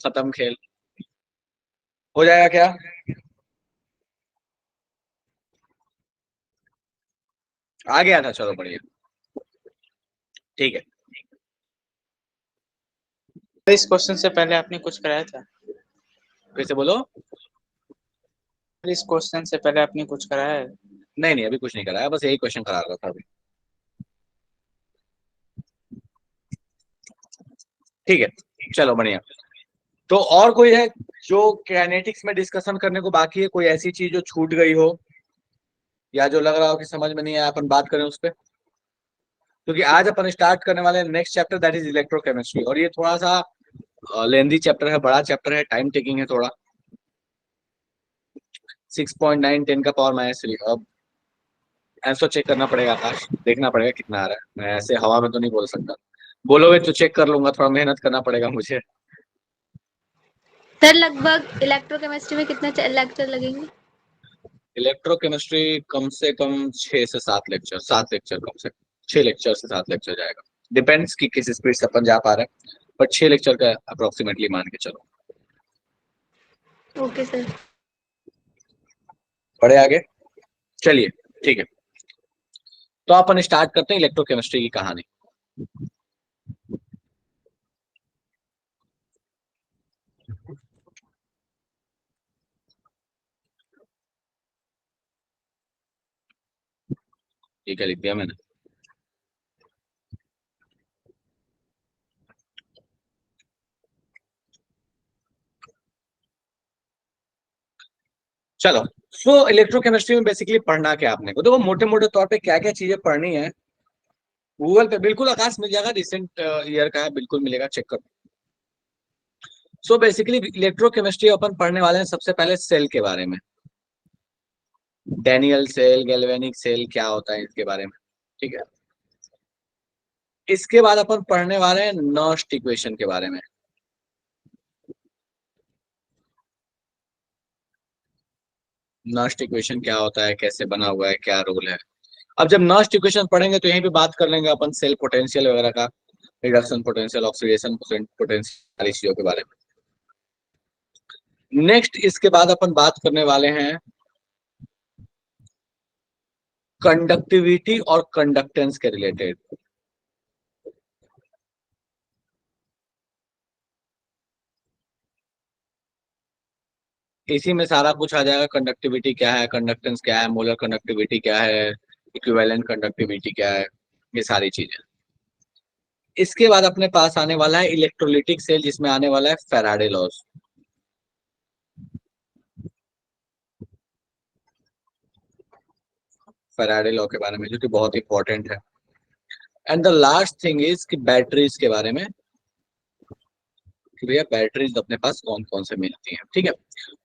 खत्म खेल। हो जाएगा क्या? आ गया था, चलो बढ़िया। ठीक है। इस क्वेश्चन से पहले आपने कुछ कराया था? फिर से बोलो। इस क्वेश्चन से पहले आपने कुछ कराया है? नहीं नहीं, अभी कुछ नहीं कराया, बस यही क्वेश्चन करा रहा था अभी। ठीक है, चलो बढ़िया। तो और कोई है जो काइनेटिक्स में डिस्कशन करने को बाकी है? कोई ऐसी चीज जो छूट गई हो या जो लग रहा हो कि समझ में नहीं आया, अपन बात करें उस पर। क्योंकि आज अपन स्टार्ट करने वाले हैं next chapter, that is electrochemistry, और ये थोड़ा सा लेंदी चैप्टर है, बड़ा चैप्टर है, टाइम टेकिंग है थोड़ा। 6.9 10 का पावर माइनस 3। अब आंसर चेक करना पड़ेगा आकाश, देखना पड़ेगा कितना आ रहा है, मैं ऐसे हवा में तो नहीं बोल सकता। बोलोगे तो चेक कर लूंगा, थोड़ा मेहनत करना पड़ेगा मुझे। सर लगभग इलेक्ट्रोकेमिस्ट्री में कितने लेक्चर लगेंगे? इलेक्ट्रोकेमिस्ट्री कम से कम 6 से 7 लेक्चर, 7 लेक्चर कम से कम, 6 लेक्चर से 7 लेक्चर जाएगा। डिपेंड्स कि किस स्पीड से अपन जा पा रहे हैं, बट 6 लेक्चर का अप्रोक्सीमेटली मान के चलो। Okay sir. बढ़े आगे, चलिए ठीक है। तो अपन स्टार्ट करते हैं इलेक्ट्रोकेमिस्ट्री की कहानी। ठीक है, लिख दिया मैंने। चलो, सो इलेक्ट्रोकेमिस्ट्री में बेसिकली पढ़ना क्या आपने को, देखो मोटे मोटे तौर पे क्या क्या चीजें पढ़नी है। गूगल पे बिल्कुल आकाश मिल जाएगा, रिसेंट ईयर का है, बिल्कुल मिलेगा, चेक करो। सो बेसिकली इलेक्ट्रोकेमिस्ट्री अपन पढ़ने वाले हैं सबसे पहले सेल के बारे में। डैनियल सेल, गैल्वेनिक सेल क्या होता है इसके बारे में, ठीक है। इसके बाद अपन पढ़ने वाले हैं नर्स्ट इक्वेशन के बारे में। नर्स्ट इक्वेशन क्या होता है, कैसे बना हुआ है, क्या रोल है। अब जब नर्स्ट इक्वेशन पढ़ेंगे तो यहीं पे बात कर लेंगे अपन सेल पोटेंशियल वगैरह का, रिडक्शन पोटेंशियल, ऑक्सीडेशन पोटेंशियल, सारी चीजों के बारे में। नेक्स्ट इसके बाद अपन बात करने वाले हैं कंडक्टिविटी और कंडक्टेंस के रिलेटेड। इसी में सारा कुछ आ जाएगा, कंडक्टिविटी क्या है, कंडक्टेंस क्या है, मोलर कंडक्टिविटी क्या है, इक्विवेलेंट कंडक्टिविटी क्या है, ये सारी चीजें। इसके बाद अपने पास आने वाला है इलेक्ट्रोलिटिक सेल, जिसमें आने वाला है फैराडे लॉज। फैराडे लॉ के बारे में, जो कि बहुत इंपॉर्टेंट है। And the last thing is कि बैटरीज के बारे में, कि भैया बैटरीज अपने पास कौन कौन से मिलती हैं, ठीक है।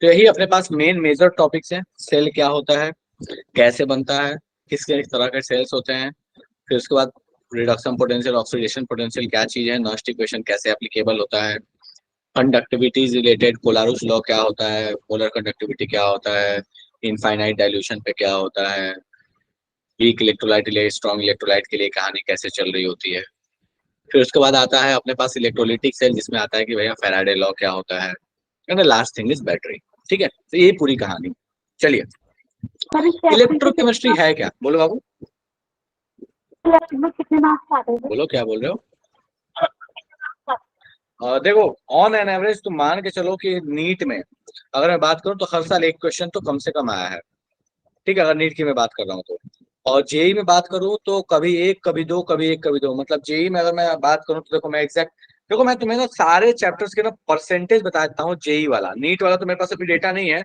तो यही अपने पास मेन मेजर टॉपिक्स हैं। सेल क्या होता है, कैसे बनता है, किस किस तरह के सेल्स होते हैं, फिर उसके बाद रिडक्शन पोटेंशियल, ऑक्सीडेशन पोटेंशियल क्या चीज है, नर्स्ट इक्वेशन कैसे एप्लीकेबल होता है, कंडक्टिविटी रिलेटेड कोलारुस लॉ क्या होता है, पोलर कंडक्टिविटी क्या होता है, इनफाइनाइट डाइल्यूशन पे क्या होता है, वीक इलेक्ट्रोलाइट के लिए स्ट्रॉन्ग इलेक्ट्रोलाइट के लिए कहानी कैसे चल रही होती है। फिर उसके बाद आता है अपने पास इलेक्ट्रोलिटिक सेल, जिसमें आता है कि भैया फैराडे लॉ क्या होता है, and the last thing is battery. ठीक है, तो यही पूरी कहानी। चलिए, इलेक्ट्रोकेमिस्ट्री है क्या, बोलो बाबू, कितने मार्क्स आते हैं? बोलो क्या बोल रहे हो। देखो, ऑन एन एवरेज तुम मान के चलो कि नीट में अगर मैं बात करूं तो हर साल एक क्वेश्चन तो कम से कम आया है, ठीक है, अगर नीट की मैं बात कर रहा हूँ तो। और जेई में बात करूँ तो कभी एक कभी दो, कभी एक कभी दो, मतलब जेई में अगर मैं बात करूँ तो देखो मैं एग्जैक्ट, देखो मैं तुम्हें ना सारे चैप्टर्स के ना परसेंटेज बता देता हूँ। जेई वाला, नीट वाला तो मेरे पास अभी डेटा नहीं है,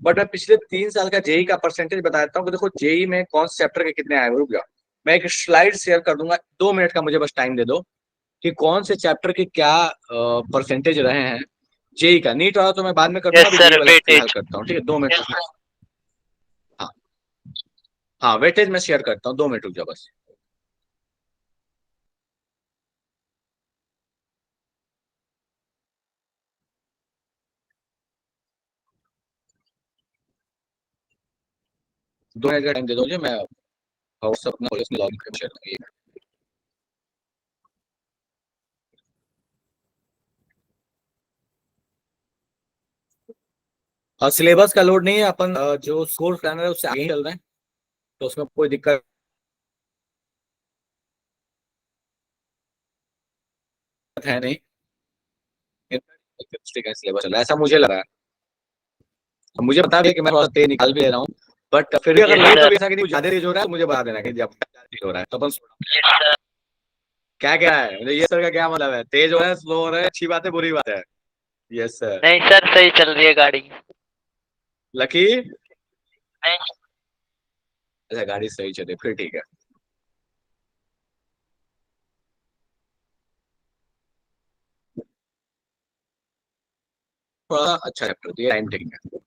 बट मैं पिछले 3 साल का जेई का परसेंटेज बता देता हूँ कि देखो जेई में कौन से चैप्टर के कितने आए हुए। रुक जाओ, मैं एक स्लाइड शेयर कर दूंगा, 2 मिनट का मुझे बस टाइम दे दो, कि कौन से चैप्टर के क्या परसेंटेज रहे हैं जेई का। नीट वाला तो मैं बाद में कर दूंगा, अभी जेई वाला फिलहाल करता हूँ, ठीक है, 2 मिनट। हाँ हाँ, वेटेज मैं शेयर करता हूँ, 2 मिनट रुक जाओ बस। दो मिनट का टाइम दे दो मुझे, मैं व्हाट्सएप अपना कॉलेज में लॉग इन कर शेयर। और सिलेबस का लोड नहीं है, अपन जो कोर्स प्लानर है उससे आगे ही चल रहे हैं, तो उसमें कोई दिक्कत है नहीं। केमिस्ट्री का सिलेबस चल रहा है ऐसा मुझे लगा है। अब मुझे बता भी कि मैं थोड़ा तेज निकाल भी ले रहा हूँ, बट फिर भी अगर Yes, लगे sir. कभी ऐसा कि ज्यादा तेज हो रहा है तो मुझे बता देना कि जब तेज हो रहा है तो अपन Yes, sir. क्या क्या है, मतलब ये सर का क्या मतलब है, तेज हो रहा है स्लो हो रहा है, अच्छी बात है बुरी बात है? Yes sir. नहीं सर, सही चल रही है गाड़ी। लकी, नहीं अच्छा गाड़ी सही चले फिर ठीक है। थोड़ा अच्छा चैप्टर दिया, टाइम टेकिंग है।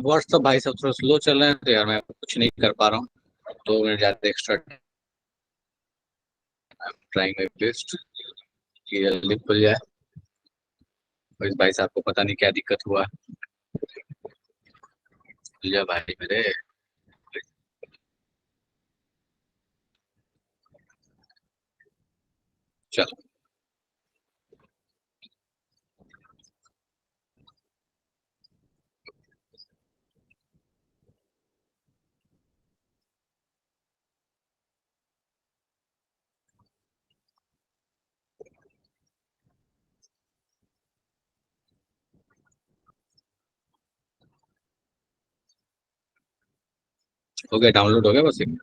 व्हाट्सअप भाई सब थोड़ा स्लो चल रहे हैं तो यार मैं कुछ नहीं कर पा रहा हूँ, 2 मिनट ज्यादा एक्स्ट्रा ट्राइंग माई बेस्ट कि जल्दी खुल जाए। और इस भाई साहब को पता नहीं क्या दिक्कत हुआ, खुल जाए भाई मेरे। चलो हो गया, डाउनलोड हो गया बस एक।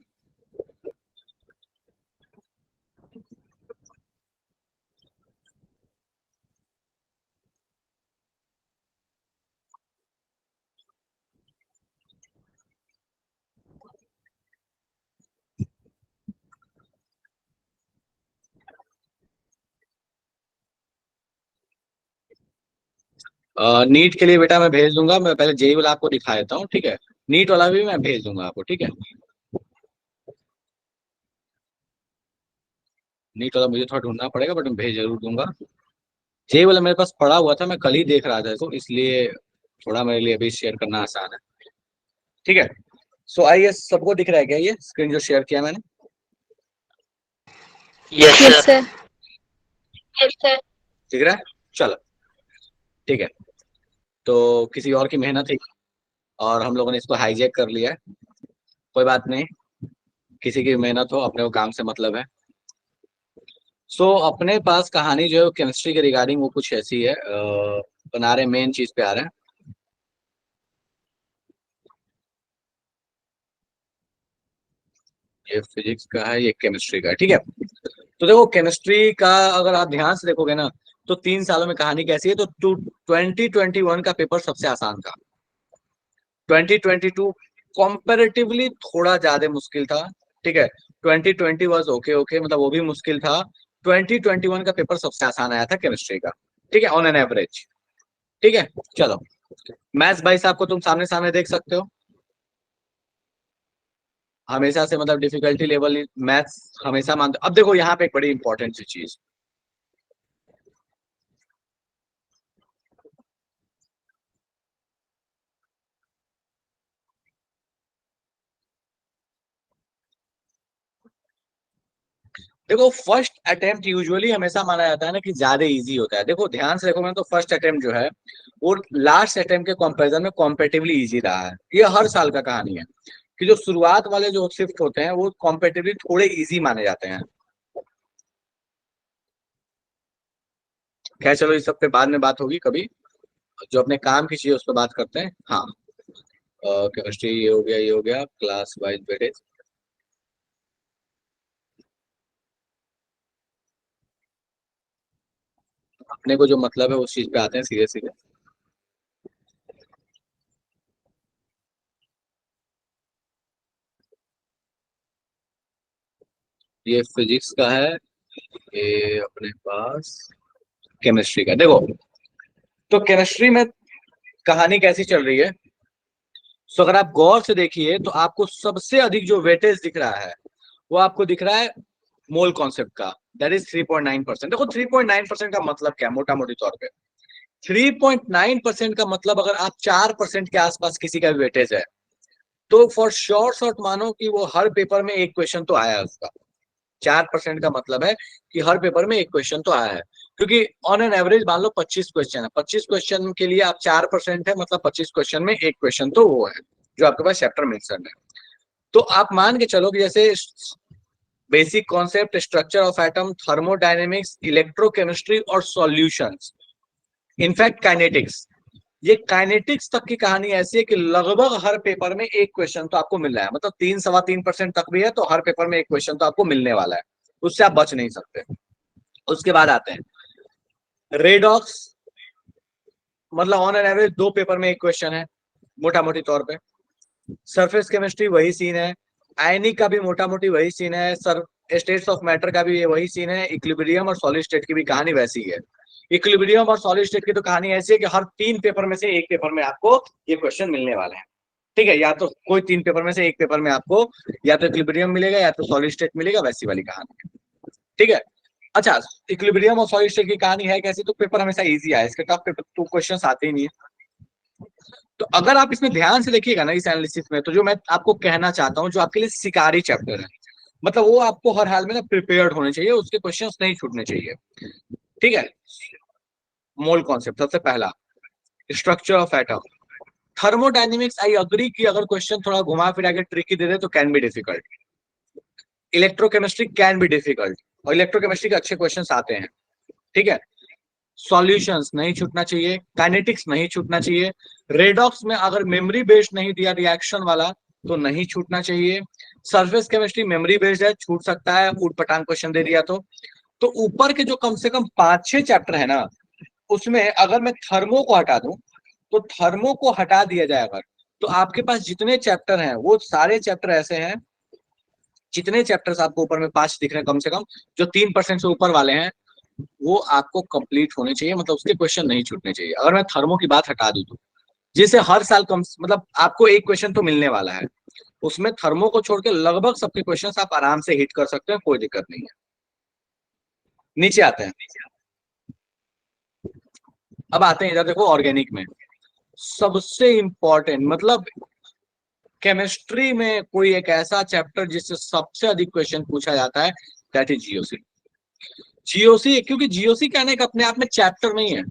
नीट के लिए बेटा मैं भेज दूंगा, मैं पहले जेई वाला आपको दिखा देता हूँ ठीक है, नीट वाला भी मैं भेज दूंगा आपको ठीक है। नीट वाला मुझे थोड़ा ढूंढना पड़ेगा बट मैं भेज जरूर दूंगा। जेई वाला मेरे पास पड़ा हुआ था, मैं कल ही देख रहा था इसको, इसलिए थोड़ा मेरे लिए अभी शेयर करना आसान है ठीक है। सो आई एस सबको दिख रहा है क्या ये स्क्रीन जो शेयर किया मैंने? Yes yes sir. सर। दिख रहा है? चलो ठीक है। तो किसी और की मेहनत है और हम लोगों ने इसको हाईजैक कर लिया है, कोई बात नहीं, किसी की मेहनत हो अपने को काम से मतलब है। सो अपने पास कहानी जो है केमिस्ट्री के रिगार्डिंग वो कुछ ऐसी है, बना रहे मेन चीज पे आ रहे हैं। ये फिजिक्स का है, ये केमिस्ट्री का है ठीक है। तो देखो केमिस्ट्री का अगर आप ध्यान से देखोगे ना, तो 3 सालों में कहानी कैसी है? तो 2021 का पेपर सबसे आसान था, 2022 कंपैरेटिवली थोड़ा ज्यादा मुश्किल था, ठीक है। 2020 वाज ओके ओके, मतलब वो भी मुश्किल था। 2021 का पेपर सबसे आसान आया था केमिस्ट्री का, ठीक है, ऑन एन एवरेज, ठीक है। चलो, मैथ्स भाई साहब को तुम सामने सामने देख सकते हो, हमेशा से मतलब डिफिकल्टी लेवल मैथ्स हमेशा मानते। अब देखो यहाँ पे एक बड़ी इंपॉर्टेंट सी चीज, देखो फर्स्ट अटेम्प्ट यूजुअली हमेशा माना जाता है ना कि ज्यादा इजी होता है। देखो ध्यान से देखो, मैं तो फर्स्ट अटेम्प्ट जो है वो लास्ट अटेम्प्ट के कंपैरिजन में कॉम्पेटिवली इजी रहा है। ये हर साल का कहानी है कि जो शुरुआत वाले जो शिफ्ट होते हैं वो कॉम्पेटिवली थोड़े इजी माने जाते हैं। खैर चलो, इस सब पे बाद में बात होगी कभी, जो अपने काम की चीज उस पर बात करते हैं। हाँ, केमिस्ट्री ये हो गया, ये हो गया, क्लास वाइज वेटेज। अपने को जो मतलब है उस चीज पे आते हैं सीधे सीधे। ये फिजिक्स का है, ये अपने पास केमिस्ट्री का। देखो, तो केमिस्ट्री में कहानी कैसी चल रही है? तो अगर आप गौर से देखिए तो आपको सबसे अधिक जो वेटेज दिख रहा है वो आपको दिख रहा है मोल कॉन्सेप्ट का, दैट इज 3.9%। देखो 3.9% का मतलब क्या है मोटा मोटी तौर पे? 3.9% का मतलब अगर आप 4% के आसपास किसी का वेटेज है तो फॉर श्योर शॉर्ट मानो कि वो हर पेपर में एक क्वेश्चन तो आया है उसका। 4% का मतलब है कि हर पेपर में एक क्वेश्चन तो आया है, क्योंकि ऑन एन एवरेज मान लो 25 क्वेश्चन है, 25 क्वेश्चन के लिए आप 4% है, मतलब 25 क्वेश्चन में एक क्वेश्चन तो वो है जो आपके पास चैप्टर मेंशन है। तो आप मान के चलो कि जैसे basic concept, structure of atom, thermodynamics, electrochemistry और सॉल्यूशंस, इनफैक्ट काइनेटिक्स, ये काइनेटिक्स तक की कहानी ऐसी है कि लगभग हर पेपर में एक क्वेश्चन तो आपको मिल रहा है, मतलब 3-3.25% तक भी है तो हर पेपर में एक क्वेश्चन तो आपको मिलने वाला है, उससे आप बच नहीं सकते। उसके बाद आते हैं रेडॉक्स, मतलब ऑन एन एवरेज 2 पेपर में एक क्वेश्चन है मोटा मोटी तौर पे। सरफेस केमिस्ट्री वही सीन है, आयनिक का भी मोटा मोटी वही सीन है, सर स्टेट्स ऑफ मैटर का भी वही सीन है, इक्विलिब्रियम और सॉलिड स्टेट की भी कहानी वैसी ही है। इक्विलिब्रियम और सॉलिड स्टेट की तो कहानी ऐसी है कि हर 3 पेपर में से एक पेपर में आपको ये क्वेश्चन मिलने वाले हैं, ठीक है। या तो कोई 3 पेपर में से एक पेपर में आपको या तो इक्विलिब्रियम मिलेगा या तो सॉलिड स्टेट मिलेगा, वैसी वाली कहानी है, ठीक है। अच्छा, इक्विलिब्रियम और सॉलिड स्टेट की कहानी है कैसी? तो पेपर हमेशा इजी आए, इसके टफ पेपर तो क्वेश्चन आते ही नहीं है। तो अगर आप इसमें ध्यान से देखिएगा ना इस एनालिसिस में, तो जो मैं आपको कहना चाहता हूँ, जो आपके लिए शिकारी चैप्टर है, मतलब वो आपको हर हाल में ना प्रिपेयर्ड होने चाहिए, उसके क्वेश्चंस नहीं छूटने चाहिए, ठीक है। मोल कॉन्सेप्ट सबसे पहला, structure of atom, thermodynamics, I agree कि अगर क्वेश्चन थोड़ा घुमा फिरा के ट्रिकी दे दे तो can be difficult. Electrochemistry can be difficult, और इलेक्ट्रोकेमिस्ट्री के अच्छे क्वेश्चंस आते हैं, ठीक है। सॉल्यूशंस नहीं छूटना चाहिए, काइनेटिक्स नहीं छूटना चाहिए, रेडॉक्स में अगर मेमोरी बेस्ड नहीं दिया रिएक्शन वाला तो नहीं छूटना चाहिए। सरफेस केमिस्ट्री मेमोरी बेस्ड है, छूट सकता है ऊट पटांग क्वेश्चन दे दिया तो ऊपर के जो कम से कम 5-6 चैप्टर है ना, उसमें अगर मैं थर्मो को हटा दूं, तो थर्मो को हटा दिया जाए अगर, तो आपके पास जितने चैप्टर हैं वो सारे चैप्टर ऐसे हैं, जितने चैप्टर्स आपको ऊपर में 5 दिख रहे हैं कम से कम, जो 3% से ऊपर वाले हैं, वो आपको कंप्लीट होने चाहिए, मतलब उसके क्वेश्चन नहीं छूटने चाहिए। अगर मैं थर्मो की बात हटा दूं तो, जिसे हर साल कम मतलब आपको एक क्वेश्चन तो मिलने वाला है, उसमें थर्मो को छोड़ के लगभग सबके क्वेश्चन आप आराम से हिट कर सकते हैं, कोई दिक्कत नहीं है। नीचे आते हैं, अब आते हैं इधर देखो ऑर्गेनिक में सबसे इंपॉर्टेंट, मतलब केमिस्ट्री में कोई एक ऐसा चैप्टर जिससे सबसे अधिक क्वेश्चन पूछा जाता है, दैट इज जीओसी। जीओसी क्योंकि जीओसी क्या है, अपने आप में चैप्टर नहीं है,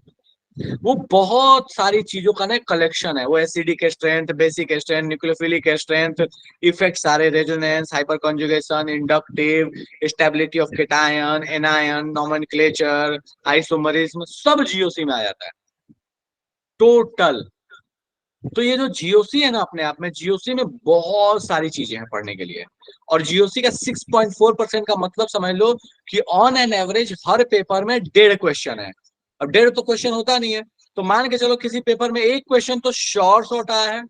वो बहुत सारी चीजों का ना कलेक्शन है। वो acidic strength, basic strength, nucleophilic strength, effect सारे, resonance, hyper conjugation, inductive, stability of cation, anion, nomenclature, isomerism, सब जीओसी में आ जाता है टोटल। तो ये जो जीओसी है ना, अपने आप में जीओसी में बहुत सारी चीजें हैं पढ़ने के लिए, और जीओसी का 6.4% का मतलब समझ लो कि on an average her paper में 1.5 क्वेश्चन है, अब 1.5 तो क्वेश्चन होता नहीं है, तो मान के चलो किसी पेपर में एक क्वेश्चन तो शॉर्ट आया है,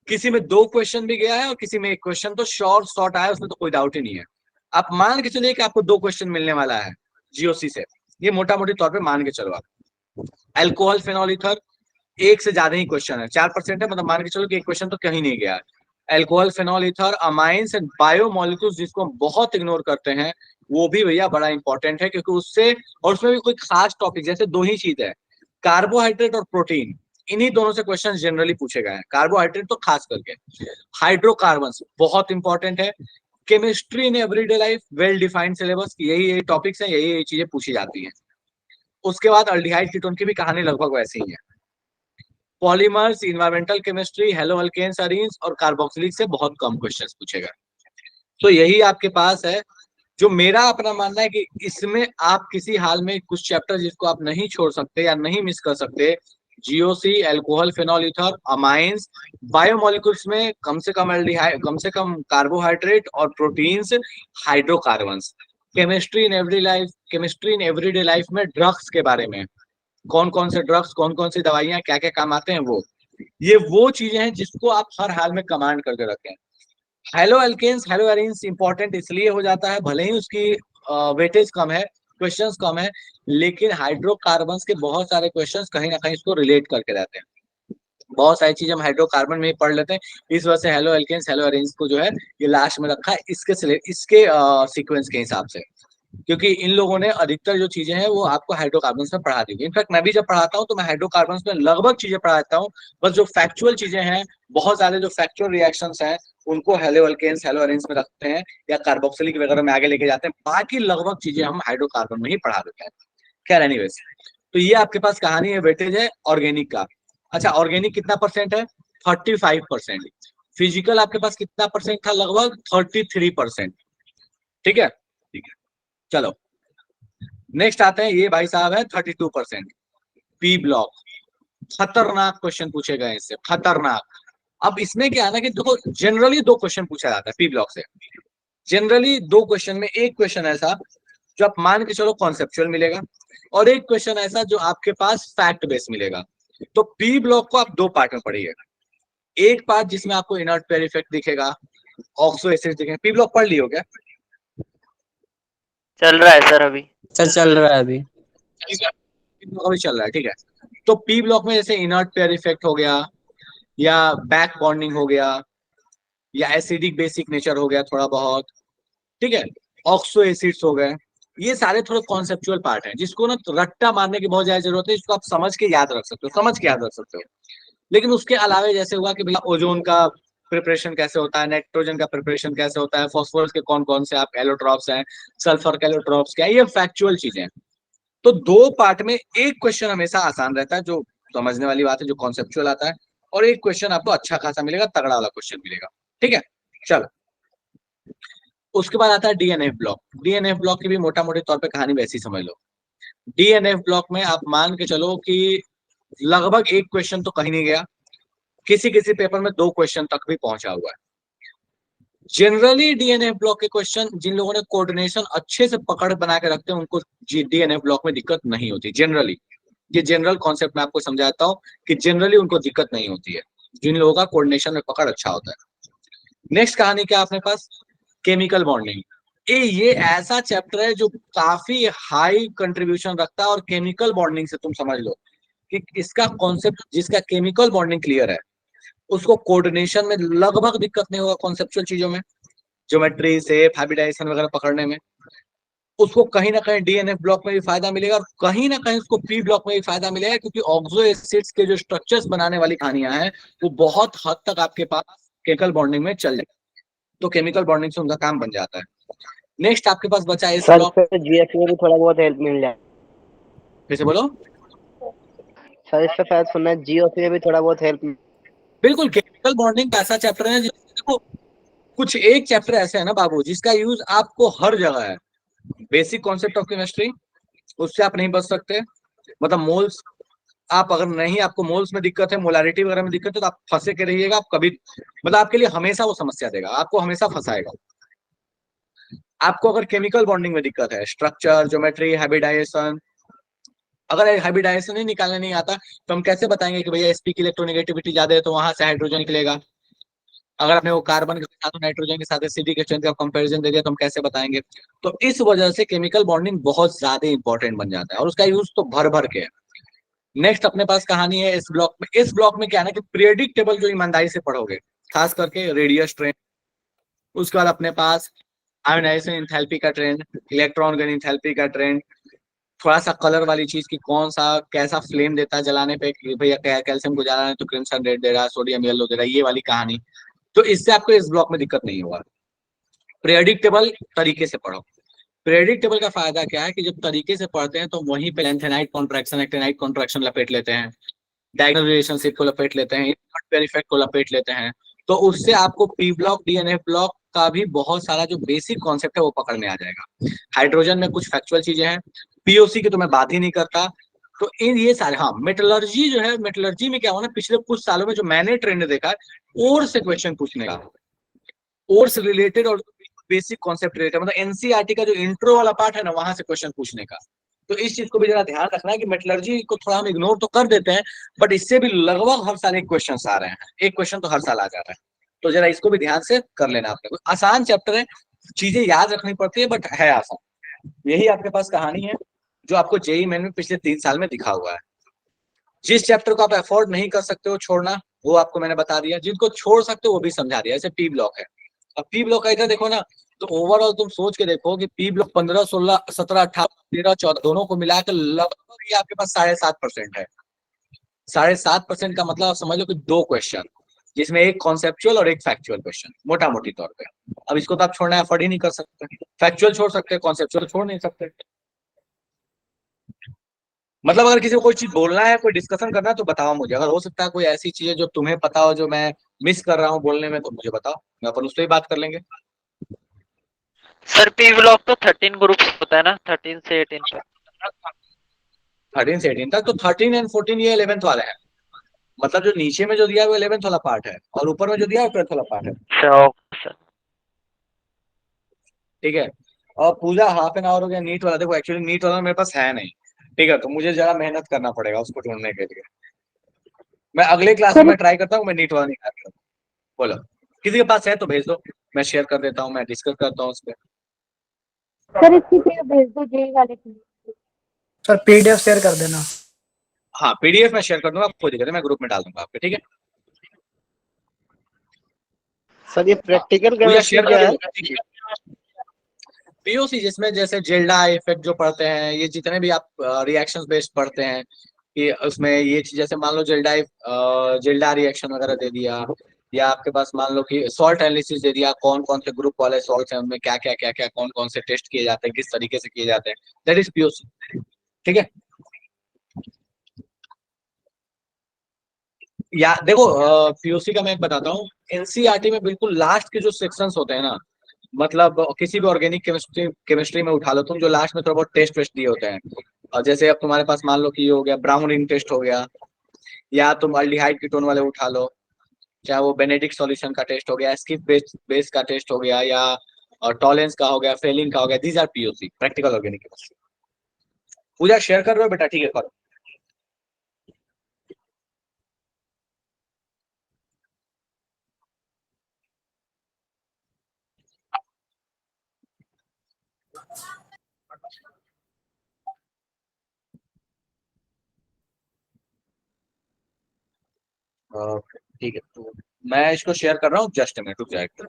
किसी में 2 क्वेश्चन भी गया है और किसी में 1 क्वेश्चन तो शॉर्ट आया है, उसमें तो कोई डाउट ही नहीं है। आप मान के चलिए कि आपको 2 क्वेश्चन मिलने वाला है जीओसी से, ये मोटा मोटी तौर पे मान के चलो आप। अल्कोहल फेनॉल ईथर एक से ज्यादा ही क्वेश्चन है, 4% है, मतलब मान के चलो कि एक क्वेश्चन तो कहीं नहीं गया है। Alcohol phenol ether amines and biomolecules, जिसको हम बहुत इग्नोर करते हैं, वो भी भैया बड़ा इंपॉर्टेंट है, क्योंकि उससे, और उसमें भी कोई खास टॉपिक, जैसे 2 ही चीज है, कार्बोहाइड्रेट और प्रोटीन, इन्हीं दोनों से क्वेश्चन जनरली पूछे गए हैं। कार्बोहाइड्रेट तो खास करके, हाइड्रोकार्बन्स बहुत इंपॉर्टेंट है, chemistry in everyday life, well defined syllabus, यही टॉपिक्स हैं, यही चीजें पूछी जाती हैं। उसके बाद अल्डिहाइड कीटोन की भी कहानी लगभग वैसी ही है। Polymers, environmental chemistry, halo alkanes arenes और कार्बोक्सिलिक से बहुत कम क्वेश्चंस पूछे गए। तो यही आपके पास है। जो मेरा अपना मानना है कि इसमें आप किसी हाल में कुछ चैप्टर जिसको आप नहीं छोड़ सकते या नहीं मिस कर सकते, GOC, alcohol phenol ether, amines, biomolecules में कम से कम कार्बोहाइड्रेट और proteins, hydrocarbons, chemistry in everyday life में ड्रग्स के बारे में, कौन कौन से ड्रग्स, कौन कौन सी दवाइयां क्या क्या काम आते हैं, वो चीजें हैं जिसको आप हर हाल में कमांड करके रखें। Halo alkanes, halo arenes important इसलिए हो जाता है, भले ही उसकी वेटेज कम है, क्वेश्चंस कम है, लेकिन हाइड्रोकार्बन्स के बहुत सारे क्वेश्चंस कहीं ना कहीं इसको रिलेट करके रहते हैं। बहुत सारी चीज हम हाइड्रोकार्बन में ही पढ़ लेते हैं, इस वजह से हेलो एल्केन्स, हेलो एरीन्स को जो है ये लास्ट में रखा है इसके सीक्वेंस के हिसाब से, क्योंकि इन लोगों ने अधिकतर जो चीजें हैं वो आपको हाइड्रोकार्बन्स में पढ़ा दी। इनफैक्ट मैं भी जब पढ़ाता हूँ तो मैं हाइड्रोकार्बन्स में लगभग चीजें पढ़ाता हूँ, बस जो फैक्चुअल चीजें हैं, बहुत सारे जो फैक्चुअल रिएक्शंस हैं, उनको हेलो अल्केन्स, हेलो एरीन्स में रखते हैं या कार्बोक्सिलिक वगैरह में आगे लेके जाते हैं, बाकी लगभग चीजें हम हाइड्रोकार्बन में ही पढ़ा देते हैं। खैर एनीवेज, तो ये आपके पास कहानी है, वेटेज है ऑर्गेनिक का। अच्छा, ऑर्गेनिक कितना परसेंट है? 35%। फिजिकल आपके पास कितना परसेंट था? लगभग 33%। ठीक है, चलो नेक्स्ट आते हैं, ये भाई साहब है 32%। पी ब्लॉक, खतरनाक क्वेश्चन पूछे गए इससे, खतरनाक। अब इसमें क्या है ना कि देखो, जनरली 2 क्वेश्चन पूछा जाता है पी ब्लॉक से, जनरली 2 क्वेश्चन में, एक क्वेश्चन ऐसा जो आप मान के चलो कॉन्सेप्चुअल मिलेगा, और एक क्वेश्चन ऐसा जो आपके पास फैक्ट बेस मिलेगा। तो पी ब्लॉक को आप 2 पार्ट में पढ़िए, एक पार्ट जिसमें आपको इनर्ट पेयर इफेक्ट दिखेगा, ऑक्सो एसिड दिखेगा। पी ब्लॉक पढ़ लियो क्या? चल रहा है सर अभी। सर चल रहा है अभी। ठीक है, अभी चल रहा है, ठीक है। तो पी ब्लॉक में जैसे इनर्ट पेयर इफेक्ट हो गया, या बैक बॉन्डिंग हो गया, या एसिडिक बेसिक नेचर हो गया थोड़ा बहुत, ठीक है, ऑक्सो एसिड्स हो गए, ये सारे थोड़े कॉन्सेप्चुअल पार्ट हैं जिसको ना रट्टा मारने की बहुत ज्यादा जरूरत है, इसको आप समझ के याद रख सकते हो, समझ के याद रख सकते हो। लेकिन उसके अलावा जैसे हुआ कि भैया ओजोन का प्रिपरेशन कैसे होता है, नाइट्रोजन का प्रिपरेशन कैसे होता है, फॉस्फोरस के कौन कौन से आप एलोट्रॉप्स हैं, सल्फर के एलोट्रॉप्स क्या है, ये फैक्चुअल चीजें हैं। तो 2 पार्ट में एक क्वेश्चन हमेशा आसान रहता है, जो समझने वाली बात है, जो कॉन्सेप्चुअल आता है, और एक क्वेश्चन आपको अच्छा खासा मिलेगा, तगड़ा वाला क्वेश्चन मिलेगा। ठीक है, चलो उसके बाद आता है डीएनएफ ब्लॉक। डीएनएफ ब्लॉक की भी मोटा मोटी तौर पे कहानी वैसी समझ लो। डीएनएफ ब्लॉक में आप मान के चलो कि लगभग एक क्वेश्चन तो कहीं नहीं गया, किसी किसी पेपर में 2 क्वेश्चन तक भी पहुंचा हुआ है। जनरली डीएनएफ ब्लॉक के क्वेश्चन, जिन लोगों ने कोऑर्डिनेशन अच्छे से पकड़ बना के रखते हैं, उनको डीएनएफ ब्लॉक में दिक्कत नहीं होती जनरली। ये जनरल कॉन्सेप्ट मैं आपको समझाता हूँ कि जनरली उनको दिक्कत नहीं होती है, जिन लोगों का कोऑर्डिनेशन में पकड़ अच्छा होता है। नेक्स्ट कहानी क्या अपने पास? Chemical bonding. ये ऐसा चैप्टर है जो काफी हाई कंट्रीब्यूशन रखता है, और केमिकल बॉन्डिंग से तुम समझ लो कि इसका कॉन्सेप्ट, जिसका केमिकल बॉन्डिंग क्लियर है, उसको कोऑर्डिनेशन में लगभग दिक्कत नहीं होगा, कॉन्सेप्चुअल चीजों में, ज्योमेट्री से हाइब्रिडाइजेशन वगैरह पकड़ने में, उसको कहीं ना कहीं डीएनएफ ब्लॉक में भी फायदा मिलेगा, और कहीं ना कहीं उसको पी ब्लॉक में भी फायदा मिलेगा, क्योंकि ऑक्सो एसिड्स के जो स्ट्रक्चर्स बनाने वाली कहानियां हैं, वो बहुत हद तक आपके पास केमिकल बॉन्डिंग में चल जाए, तो केमिकल बॉन्डिंग से उनका काम बन जाता है। नेक्स्ट आपके पास बचा है सर, इससे जीएफए में भी थोड़ा बहुत हेल्प मिल जाए। फिर से बोलो। सर, इससे शायद सुनना है जीओसी में भी थोड़ा बहुत हेल्प। बिल्कुल, केमिकल बॉन्डिंग ऐसा चैप्टर है देखो, कुछ एक चैप्टर ऐसे है ना बाबू, जिसका यूज आपको हर जगह है। बेसिक कॉन्सेप्ट ऑफ केमिस्ट्री, उससे आप नहीं बच सकते, मतलब मोल्स, आप अगर नहीं, आपको मोल्स में दिक्कत है, मोलारिटी वगैरह में दिक्कत है, तो आप फंसे के रहिएगा, आप कभी, मतलब आपके लिए हमेशा वो समस्या देगा, आपको हमेशा फंसाएगा। आपको अगर केमिकल बॉन्डिंग में दिक्कत है, स्ट्रक्चर, ज्योमेट्री, हाइब्रिडाइजेशन, अगर हाइब्रिडाइजेशन ही निकालने नहीं आता तो हम कैसे बताएंगे कि भैया sp की इलेक्ट्रोनेगेटिविटी ज्यादा है तो वहां से हाइड्रोजन निकलेगा। अगर आपने वो कार्बन के साथ नाइट्रोजन के साथ एसिडी के स्ट्रेंथ का कंपैरिजन दे दिया तो हम कैसे बताएंगे। तो इस वजह से केमिकल बॉन्डिंग बहुत ज्यादा इंपॉर्टेंट बन जाता है और उसका यूज तो भर भर के है। नेक्स्ट अपने पास कहानी है इस ब्लॉक में। इस ब्लॉक में क्या है ना कि पीरियडिक टेबल जो ईमानदारी से पढ़ोगे, खास करके रेडियस ट्रेंड, उसके बाद अपने पास आयोनाइजेशन इंथैल्पी का ट्रेंड, इलेक्ट्रॉन गन इंथैल्पी का ट्रेंड, थोड़ा सा कलर वाली चीज की कौन सा कैसा फ्लेम देता है जलाने पे, कि भैया कैल्शियम को जलाना है तो क्रिम्सन रेड दे रहा है, सोडियम येलो दे रहा है, ये वाली कहानी। तो इससे आपको इस ब्लॉक में दिक्कत नहीं होगा। प्रेडिक्टेबल तरीके से पढ़ो। प्रेडिक्टेबल का फायदा क्या है कि जब तरीके से पढ़ते हैं तो वहीं पे लेंथेनाइट कॉन्ट्रैक्शन एक्टिनाइट कॉन्ट्रैक्शन लपेट लेते हैं, डायगोनल रिलेशनशिप को लपेट लेते हैं, पेयर इफेक्ट को लपेट लेते हैं। तो उससे आपको पी ब्लॉक डीएनएफ ब्लॉक का भी बहुत सारा जो बेसिक कॉन्सेप्ट है वो पकड़ में आ जाएगा। हाइड्रोजन में कुछ फैक्चुअल चीजें हैं, पीओसी की तो मैं बात ही नहीं करता। तो इन ये सारे, हाँ मेटलर्जी जो है, मेटलर्जी में क्या हुआ ना पिछले कुछ सालों में जो मैंने ट्रेंड देखा है और से क्वेश्चन पूछने का, और से रिलेटेड और बेसिक कॉन्सेप्ट रिलेटेड, मतलब एनसीईआरटी का जो इंट्रो वाला पार्ट है ना वहां से क्वेश्चन पूछने का। तो इस चीज को भी जरा ध्यान रखना है कि मेटलर्जी को थोड़ा हम इग्नोर तो कर देते हैं बट इससे भी लगभग हर साल एक क्वेश्चन आ रहे हैं, एक क्वेश्चन तो हर साल आ जा रहा है। तो जरा इसको भी ध्यान से कर लेना। आपने आसान चैप्टर है, चीजें याद रखनी पड़ती है बट है आसान। यही आपके पास कहानी है जो आपको जेई मेन में पिछले 3 साल में दिखा हुआ है। जिस चैप्टर को आप अफोर्ड नहीं कर सकते हो छोड़ना, वो आपको मैंने बता दिया। जिनको छोड़ सकते हो वो भी समझा दिया। जैसे पी ब्लॉक है, अब पी ब्लॉक का इधर देखो ना, तो ओवरऑल तुम सोच के देखो कि पी ब्लॉक 15, 16, 17, 18, 13, 14 दोनों को मिलाकर लगभग ये आपके पास 7.5% है। 7.5% का मतलब आप समझ लो कि 2 क्वेश्चन, जिसमें एक कॉन्सेप्चुअल और एक फैक्चुअल क्वेश्चन, मोटा मोटी तौर पे। अब इसको तो आप छोड़ना अफोर्ड ही नहीं कर सकते। फैक्चुअल छोड़ सकते, कॉन्सेप्चुअल छोड़ नहीं सकते। मतलब अगर किसी को कोई चीज बोलना है, कोई डिस्कशन करना है तो बताओ मुझे। अगर हो सकता है कोई ऐसी चीज है जो तुम्हें पता हो जो मैं मिस कर रहा हूँ बोलने में, तो मुझे बताओ, मैं अपन उस पर ही बात कर लेंगे। सर पी ब्लॉक तो 13 ग्रुप्स होता है ना, 13 से 18 तक। 13 से 18 तक तो 13 एंड 14 ये 11th वाले हैं। मतलब जो नीचे में जो दिया है वो 11th वाला पार्ट है और ऊपर में जो दिया है 12th वाला पार्ट है। अच्छा ओके सर। ठीक है। और पूजा हाफ एन आवर हो गया नीट वाला। देखो एक्चुअली नीट वाला मेरे पास है नहीं, ठीक है, तो मुझे जरा मेहनत करना पड़ेगा उसको ढूंढने के लिए। मैं अगले क्लास में सर मैं ट्राई करता हूँ, मैं नीट वाला निकाल। बोलो, किसी के पास है तो भेज दो, मैं शेयर कर देता हूँ, मैं डिस्कस करता हूँ उस पर। सर इसकी पीडीएफ भेज दो जेई वाले की। सर पीडीएफ शेयर कर देना। हाँ पीडीएफ मैं शेयर कर दूंगा, कोई दिक्कत नहीं, मैं ग्रुप में डाल दूंगा आपके, ठीक है। सर ये हाँ प्रैक्टिकल पूजा केमिस्ट्री शेयर क्या कर है? दूंगा, ठीक है। पीओसी जिसमें जैसे जेल्डा इफेक्ट जो पढ़ते हैं, ये जितने भी आप रिएक्शंस बेस्ड पढ़ते हैं, कि उसमें ये चीज जैसे मान लो जेल्डा, जेल्डा रिएक्शन वगैरह दे दिया, या आपके पास मान लो कि सॉल्ट एनालिसिस दे दिया, कौन कौन से ग्रुप वाले सॉल्ट हैं, उनमें क्या क्या क्या क्या कौन कौन से टेस्ट किए जाते हैं, किस तरीके से किए जाते हैं, दैट इज पीओसी, ठीक है। या देखो पीओसी का मैं एक बताता हूँ, एनसीईआरटी में बिल्कुल लास्ट के जो सेक्शंस होते हैं ना, मतलब किसी भी ऑर्गेनिक केमिस्ट्री केमिस्ट्री में उठा लो तुम, जो लास्ट में थोड़ा बहुत टेस्ट वेस्ट दिए होते हैं। और जैसे अब तुम्हारे पास मान लो कि ये हो गया ब्राउन रिंग टेस्ट हो गया, या तुम अल्डिहाइड कीटोन वाले उठा लो, चाहे वो बेनेडिक्ट सॉल्यूशन का टेस्ट हो गया, स्किप बेस का टेस्ट हो गया, या टॉलेंस का हो गया, फेलिंग का हो गया, these are POC, practical organic chemistry. Pooja share कर रहे हो बेटा, ठीक है करो। ठीक है, तो मैं इसको शेयर कर रहा हूँ, जस्ट मिनट रुक जाएगा।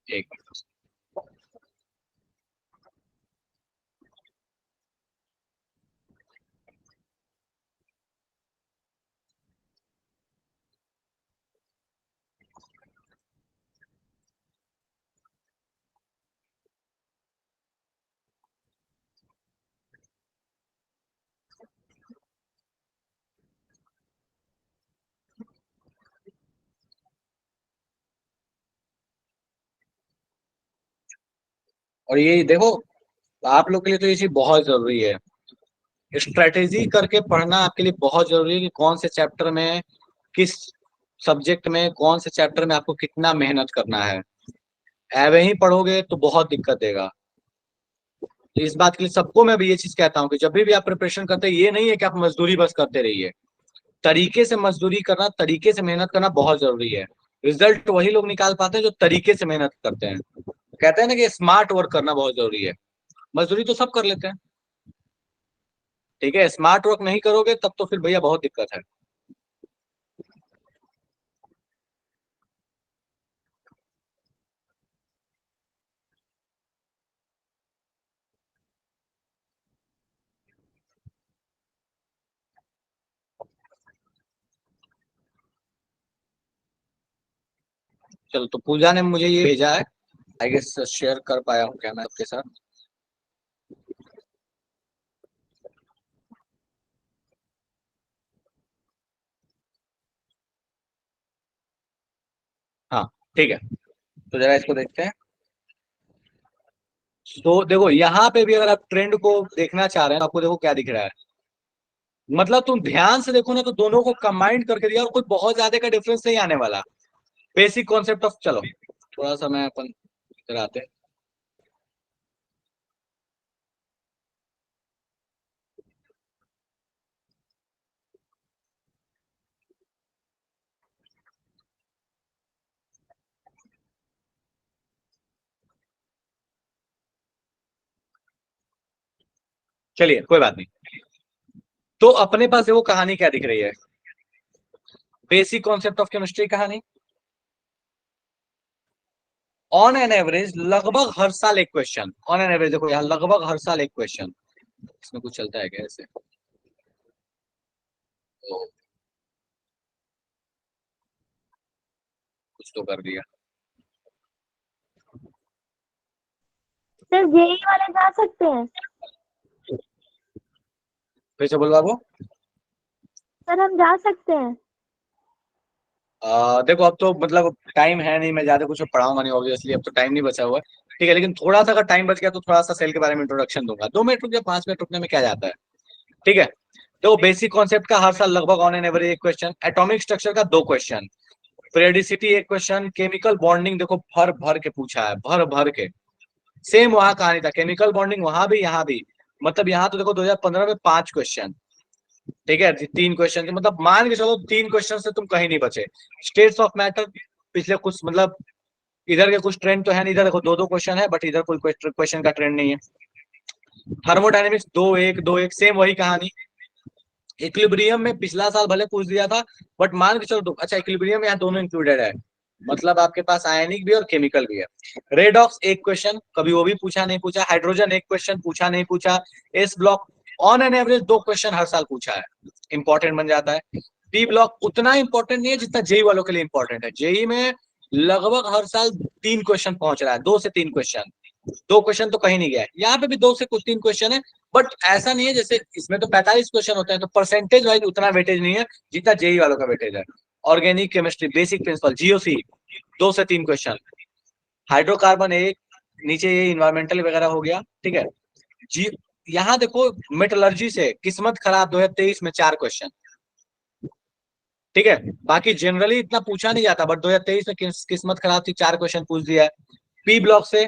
एक मिनट। और ये देखो आप लोग के लिए तो ये चीज बहुत जरूरी है, स्ट्रेटेजी करके पढ़ना आपके लिए बहुत जरूरी है कि कौन से चैप्टर में, किस सब्जेक्ट में, कौन से चैप्टर में आपको कितना मेहनत करना है। ऐवे ही पढ़ोगे तो बहुत दिक्कत देगा। तो इस बात के लिए सबको मैं भी ये चीज कहता हूँ कि जब भी आप प्रिपरेशन करते हैं, ये नहीं है कि आप मजदूरी बस करते रहिए, तरीके से मजदूरी करना, तरीके से मेहनत करना बहुत जरूरी है। रिजल्ट वही लोग निकाल पाते हैं जो तरीके से मेहनत करते हैं। कहते हैं ना कि स्मार्ट वर्क करना बहुत जरूरी है। मजदूरी तो सब कर लेते हैं, ठीक है, स्मार्ट वर्क नहीं करोगे तब तो फिर भैया बहुत दिक्कत है। चलो, तो पूजा ने मुझे ये भेजा है, आई गेस शेयर कर पाया हूँ क्या मैं आपके साथ। हाँ ठीक है, तो जरा इसको देखते हैं। तो देखो यहाँ पे भी अगर आप ट्रेंड को देखना चाह रहे हैं तो आपको देखो क्या दिख रहा है। मतलब तुम ध्यान से देखो ना तो दोनों को कंबाइंड करके दिया और कोई बहुत ज्यादा का डिफरेंस नहीं आने वाला। बेसिक कॉन्सेप्ट ऑफ, चलो थोड़ा सा मैं अपन इधर आते हैं। चलिए कोई बात नहीं। तो अपने पास वो कहानी क्या दिख रही है, बेसिक कॉन्सेप्ट ऑफ केमिस्ट्री कहानी। ऑन एन एवरेज लगभग हर साल एक क्वेश्चन, ऑन एन एवरेज देखो यहाँ लगभग हर साल एक क्वेश्चन। इसमें कुछ चलता है क्या ऐसे, तो कुछ तो कर दिया। सर जेई वाले जा सकते हैं? फिर से बोल बाबू। सर हम जा सकते हैं? देखो अब तो मतलब टाइम है नहीं, मैं ज्यादा कुछ पढ़ाऊंगा नहीं ऑब्वियसली, अब तो टाइम नहीं बचा हुआ है। ठीक है, लेकिन थोड़ा सा अगर टाइम बच गया तो थोड़ा सा सेल के बारे में इंट्रोडक्शन दूंगा। 2 मिनट रुक या 5 मिनट रुकने में क्या जाता है। ठीक है, तो बेसिक कॉन्सेप्ट का हर साल लगभग ऑन एन एवरेज एक क्वेश्चन, एटॉमिक स्ट्रक्चर का 2 क्वेश्चन, पीरियडिसिटी एक क्वेश्चन, केमिकल बॉन्डिंग देखो भर भर के पूछा है, भर भर के। सेम वहां कहानी था, केमिकल बॉन्डिंग वहां भी यहाँ भी। मतलब यहाँ तो देखो 2015 में 5 क्वेश्चन, ठीक है, 3 क्वेश्चन के मतलब मान के चलो 3 क्वेश्चन से तुम कहीं नहीं बचे। स्टेट्स ऑफ मैटर पिछले कुछ मतलब इधर के कुछ ट्रेंड तो है नहीं, इधर देखो 2-2 क्वेश्चन है बट इधर कोई क्वेश्चन का ट्रेंड नहीं है। थर्मोडायनेमिक्स 2-1-2-1 सेम वही कहानी। इक्विलिब्रियम में पिछला साल भले पूछ दिया था बट मान के चलो अच्छा इक्विलिब्रियम में यहाँ दोनों इंक्लूडेड है, मतलब आपके पास आयनिक भी और केमिकल भी है। रेडॉक्स एक क्वेश्चन, कभी वो भी पूछा नहीं पूछा। हाइड्रोजन एक क्वेश्चन, पूछा नहीं पूछा। S block on an average 2 question हर साल पूछा है, इंपॉर्टेंट बन जाता है। पी ब्लॉक उतना इंपॉर्टेंट नहीं है जितना जेई वालों के लिए इंपॉर्टेंट है। जेई में लगभग हर साल 3 क्वेश्चन पहुंच रहा है, 2 से 3 क्वेश्चन। 2 क्वेश्चन तो कहीं नहीं गया है, यहाँ पे भी 2 से 3 क्वेश्चन है। बट ऐसा नहीं है जैसे इसमें तो 45 क्वेश्चन होते हैं, तो परसेंटेज वाइज उतना वेटेज नहीं है जितना जेई वालों का वेटेज है। Organic chemistry basic principle GOC 2 से 3 क्वेश्चन। हाइड्रोकार्बन एक, नीचे ये इन्वायरमेंटल वगैरह हो गया, ठीक है जी। यहाँ देखो मेटलर्जी से किस्मत खराब 2023 में 4 क्वेश्चन, ठीक है। बाकी जनरली इतना पूछा नहीं जाता बट 2023 में किस्मत खराब थी, 4 क्वेश्चन पूछ दिया है। पी ब्लॉक से,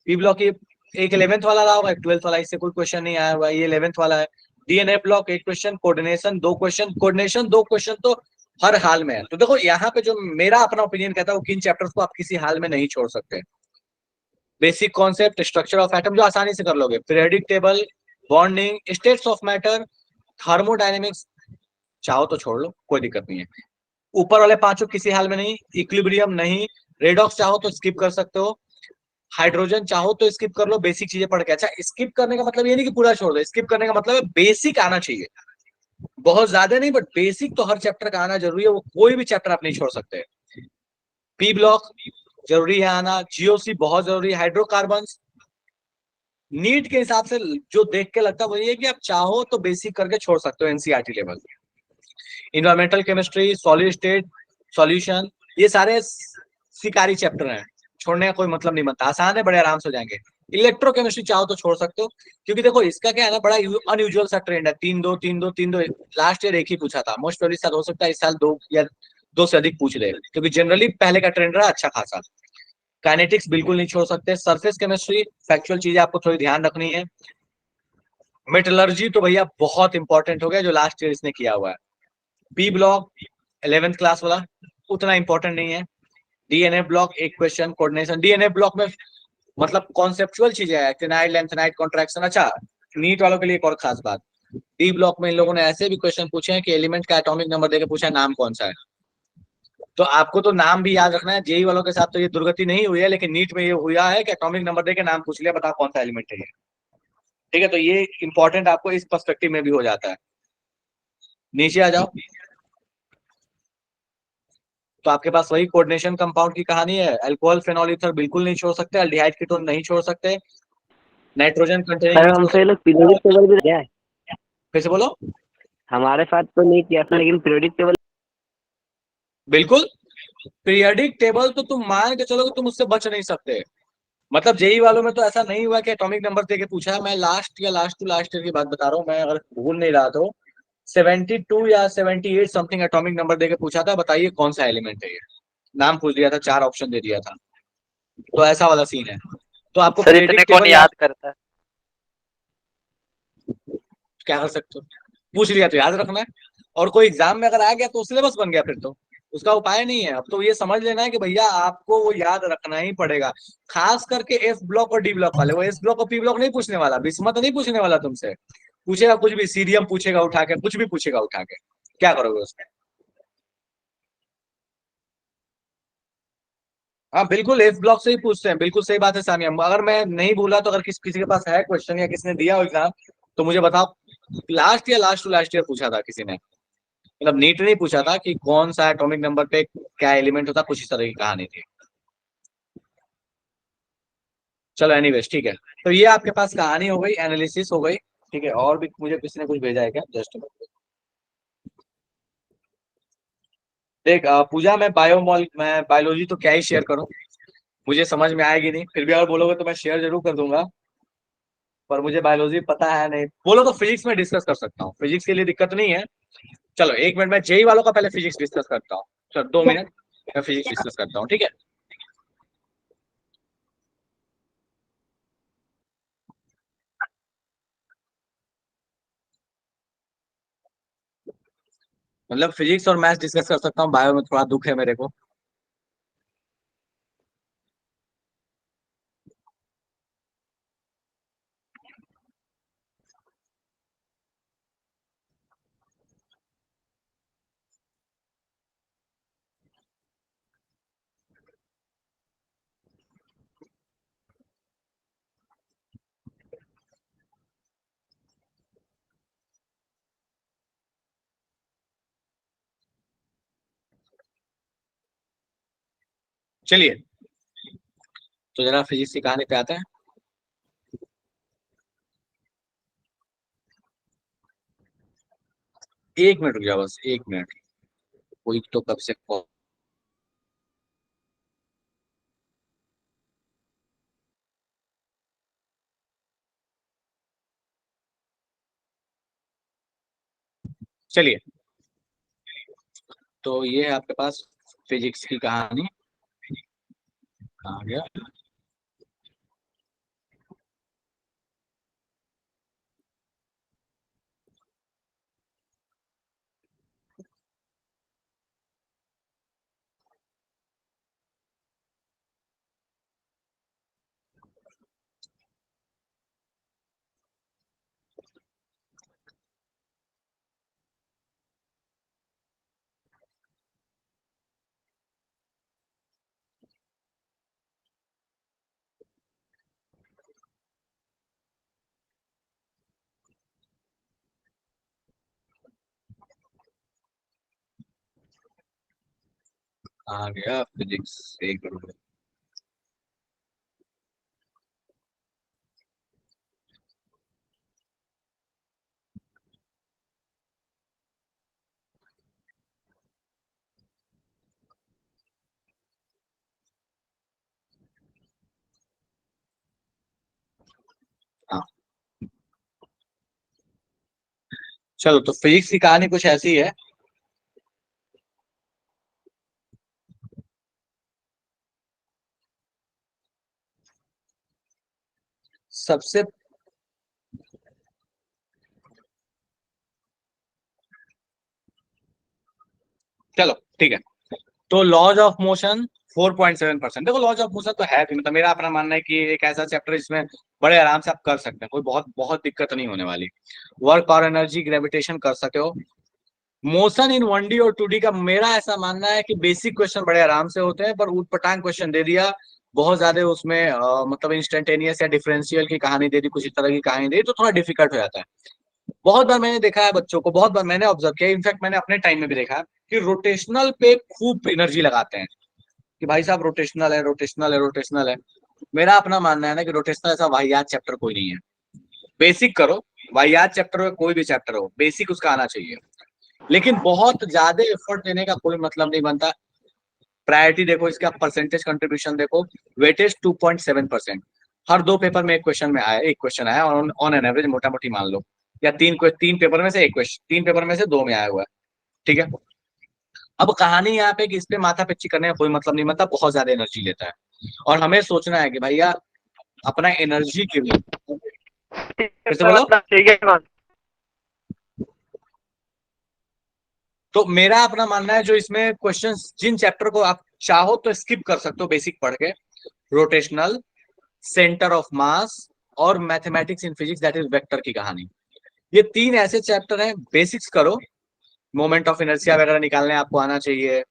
पी ब्लॉक ये एक 11th वाला रहा होगा, एक 12th वाला, इससे कोई क्वेश्चन नहीं आया हुआ, ये 11th वाला है। डीएनए ब्लॉक एक question, coordination 2 question, coordination 2 question तो हर हाल में है। तो देखो यहाँ पे जो मेरा अपना ओपिनियन कहता है वो किन चैप्टर्स को आप किसी हाल में नहीं छोड़ सकते। Basic concept, structure of atom जो आसानी से कर लोगे, periodic table, bonding, states of matter, thermodynamics चाहो तो छोड़ लो कोई दिक्कत नहीं है। ऊपर वाले 5 किसी हाल में नहीं, इक्विलिब्रियम नहीं, रेडॉक्स चाहो तो स्किप कर सकते हो, हाइड्रोजन चाहो तो स्किप कर लो, बेसिक चीजें पढ़ के। अच्छा स्किप करने का मतलब ये नहीं कि पूरा छोड़ दो, स्किप करने का मतलब है बेसिक आना चाहिए, बहुत ज्यादा नहीं बट बेसिक तो हर चैप्टर का आना जरूरी है, वो कोई भी चैप्टर आप नहीं छोड़ सकते। पी ब्लॉक जरूरी है आना, जीओसी बहुत जरूरी है, हाइड्रोकार्बन नीट के हिसाब से जो देख के लगता है वो ये है कि आप चाहो तो बेसिक करके छोड़ सकते हो NCERT level. Environmental chemistry, solid state solution, ये सारे शिकारी चैप्टर हैं, छोड़ने का कोई मतलब नहीं बनता, आसान है, बड़े आराम से हो जाएंगे। इलेक्ट्रोकेमिस्ट्री चाहो तो छोड़ सकते हो, क्योंकि देखो इसका क्या है ना, बड़ा अनयूजुअल सा ट्रेंड है, 3-2 3-2 3-2। लास्ट ईयर एक ही पूछा था, मोस्ट प्रोबेबली साल हो सकता है इस साल दो या दो से अधिक पूछ ले, क्योंकि जनरली पहले का ट्रेंड रहा अच्छा खासा। काइनेटिक्स बिल्कुल नहीं छोड़ सकते, सरफेस केमिस्ट्री फैक्चुअल चीजें आपको थोड़ी ध्यान रखनी है। मेटलर्जी तो भैया बहुत इंपॉर्टेंट हो गया, जो लास्ट ईयर इसने किया हुआ है। बी ब्लॉक 11th क्लास वाला उतना इंपॉर्टेंट नहीं है। डीएनए ब्लॉक एक क्वेश्चन, कोऑर्डिनेशन डीएनए ब्लॉक में मतलब कॉन्सेप्चुअल चीजें है, एक्टिनाइड लेंथेनाइड कॉन्ट्रैक्शन। अच्छा, नीट वालों के लिए एक और खास बात, डी ब्लॉक में इन लोगों ने ऐसे भी क्वेश्चन पूछे हैं कि एलिमेंट का एटॉमिक नंबर देके पूछा है नाम कौन सा है। तो आपको तो नाम भी याद रखना है, जेई वालों के साथ तो ये दुर्गति नहीं हुई है, लेकिन नीट में ये हुआ है कि एटॉमिक नंबर देके नाम पूछ लिया, बताओ कौन सा एलिमेंट है ये। ठीक है, तो ये इंपॉर्टेंट आपको इस पर्सपेक्टिव में भी हो जाता है। नीचे आ जाओ, तो आपके पास वही कोऑर्डिनेशन कंपाउंड की कहानी है। अल्कोहल फेनॉल ईथर बिल्कुल नहीं छोड़ सकते, अल्डिहाइड कीटोन नहीं छोड़ सकते, नाइट्रोजन कंटेनिंग सर नहीं छोड़ हमसे ये सकते। लोग पीरियोडिक टेबल भी क्या है? फिर से बोलो। हमारे साथ तो नहीं किया था, लेकिन पीरियोडिक टेबल। बिल्कुल, पीरियडिक टेबल तो तुम मान के चलो कि तुम उससे बच नहीं सकते। मतलब जेई वालों में तो ऐसा नहीं हुआ कि एटॉमिक नंबर देके पूछा है। मैं लास्ट ईयर की बात बता रहा हूँ, मैं अगर भूल नहीं रहा तो 72 या 78 समथिंग एटॉमिक नंबर देके पूछा था, बताइए कौन सा एलिमेंट है ये। नाम पूछ दिया था, 4 ऑप्शन दे दिया था, तो ऐसा वाला सीन है। तो आपको सर इतने पीरियडिक कौन टेबल याद याद करता है? क्या कर सकते हो, पूछ लिया तो याद रखना है। और कोई एग्जाम में अगर आ गया तो सिलेबस बन गया, फिर तो उसका उपाय नहीं है। अब तो ये समझ लेना है कि भैया आपको वो याद रखना ही पड़ेगा। खास करके एफ ब्लॉक और डी ब्लॉक वाले, वो एस ब्लॉक और पी ब्लॉक नहीं पूछने वाला, बिस्मत नहीं पूछने वाला तुमसे। पूछेगा कुछ भी, सीरियम पूछेगा उठा के, कुछ भी पूछेगा उठा के, क्या करोगे उसमें। हाँ बिल्कुल, एफ ब्लॉक से ही पूछते हैं, बिल्कुल सही बात है सानिया। अगर मैं नहीं भूला तो अगर किसी के पास है क्वेश्चन या किसी ने दिया हो एग्जाम, तो मुझे बताओ। लास्ट या लास्ट टू लास्ट ईयर पूछा था किसी ने, मतलब नीट नहीं पूछा था कि कौन सा एटॉमिक नंबर पे क्या एलिमेंट होता, कुछ इस तरह की कहानी थी। चलो एनीवेज, ठीक है। तो ये आपके पास कहानी हो गई, एनालिसिस हो गई। ठीक है, और भी मुझे किसी ने कुछ भेजा है क्या, जस्ट देख। पूजा, मैं बायोलॉजी तो क्या ही शेयर करूं, मुझे समझ में आएगी नहीं। फिर भी अगर बोलोगे तो मैं शेयर जरूर कर दूंगा, पर मुझे बायोलॉजी पता है नहीं। बोलो तो फिजिक्स में डिस्कस कर सकता हूँ, फिजिक्स के लिए दिक्कत नहीं है। चलो एक मिनट, मैं जेई वालों का पहले फिजिक्स डिस्कस करता हूँ। चलो 2 मिनट, मैं फिजिक्स डिस्कस करता हूँ, ठीक है। मतलब फिजिक्स और मैथ्स डिस्कस कर सकता हूँ, बायो में थोड़ा दुख है मेरे को। चलिए, तो जरा फिजिक्स की कहानी पे आते हैं। एक मिनट रुक जाओ, बस 1 मिनट। कोई तो कब से चलिए, तो ये है आपके पास फिजिक्स की कहानी। आ गया। आ गया फिजिक्स, एक मिनट। चलो, तो फिजिक्स की कहानी कुछ ऐसी है। सबसे चलो ठीक है, तो लॉज ऑफ मोशन 4.7%। देखो लॉज ऑफ मोशन तो है भी, मतलब मेरा अपना मानना है कि एक ऐसा चैप्टर है जिसमें बड़े आराम से आप कर सकते हैं, कोई बहुत बहुत दिक्कत नहीं होने वाली। वर्क और एनर्जी, ग्रेविटेशन कर सकते हो। मोशन इन 1D और 2D का मेरा ऐसा मानना है कि बेसिक क्वेश्चन बड़े आराम से होते हैं, पर ऊट पटांग क्वेश्चन दे दिया बहुत ज्यादा उसमें, मतलब इंस्टेंटेनियस या डिफरेंशियल की कहानी दे दी, कुछ इस तरह की कहानी दे दी, तो थोड़ा डिफिकल्ट हो जाता है। बहुत बार मैंने देखा है बच्चों को, बहुत बार मैंने ऑब्जर्व किया, इनफैक्ट मैंने अपने टाइम में भी देखा है कि रोटेशनल पे खूब एनर्जी लगाते हैं कि भाई साहब रोटेशनल है, रोटेशनल है, रोटेशनल है। मेरा अपना मानना है ना कि रोटेशनल ऐसा वाहियात चैप्टर कोई नहीं है। बेसिक करो, वाहियात चैप्टर हो कोई भी चैप्टर हो, बेसिक उसका आना चाहिए। लेकिन बहुत ज्यादा एफर्ट देने का कोई मतलब नहीं बनता। प्रायोरिटी देखो, इसका परसेंटेज कंट्रीब्यूशन देखो, वेटेज 2.7%। हर 2 पेपर में एक क्वेश्चन में आया, एक क्वेश्चन आया ऑन एन एवरेज, मोटा मोटी मान लो, या तीन पेपर में से एक क्वेश्चन, 3 पेपर में से 2 में आया हुआ है। ठीक है, अब कहानी यहाँ पे कि इस पे माथा पिच्ची करने का कोई मतलब नहीं, मतलब बहुत ज्यादा एनर्जी लेता है, और हमें सोचना है कि भैया अपना एनर्जी के लिए। फिर से बोलो। ठीक है कौन? तो मेरा अपना मानना है, जो इसमें क्वेश्चंस, जिन चैप्टर को आप चाहो तो स्किप कर सकते हो बेसिक पढ़ के, रोटेशनल, सेंटर ऑफ मास, और mathematics in physics that is vector की कहानी। ये 3 ऐसे चैप्टर हैं, बेसिक्स करो। मोमेंट ऑफ इनर्शिया वगैरह निकालने आपको आना चाहिए,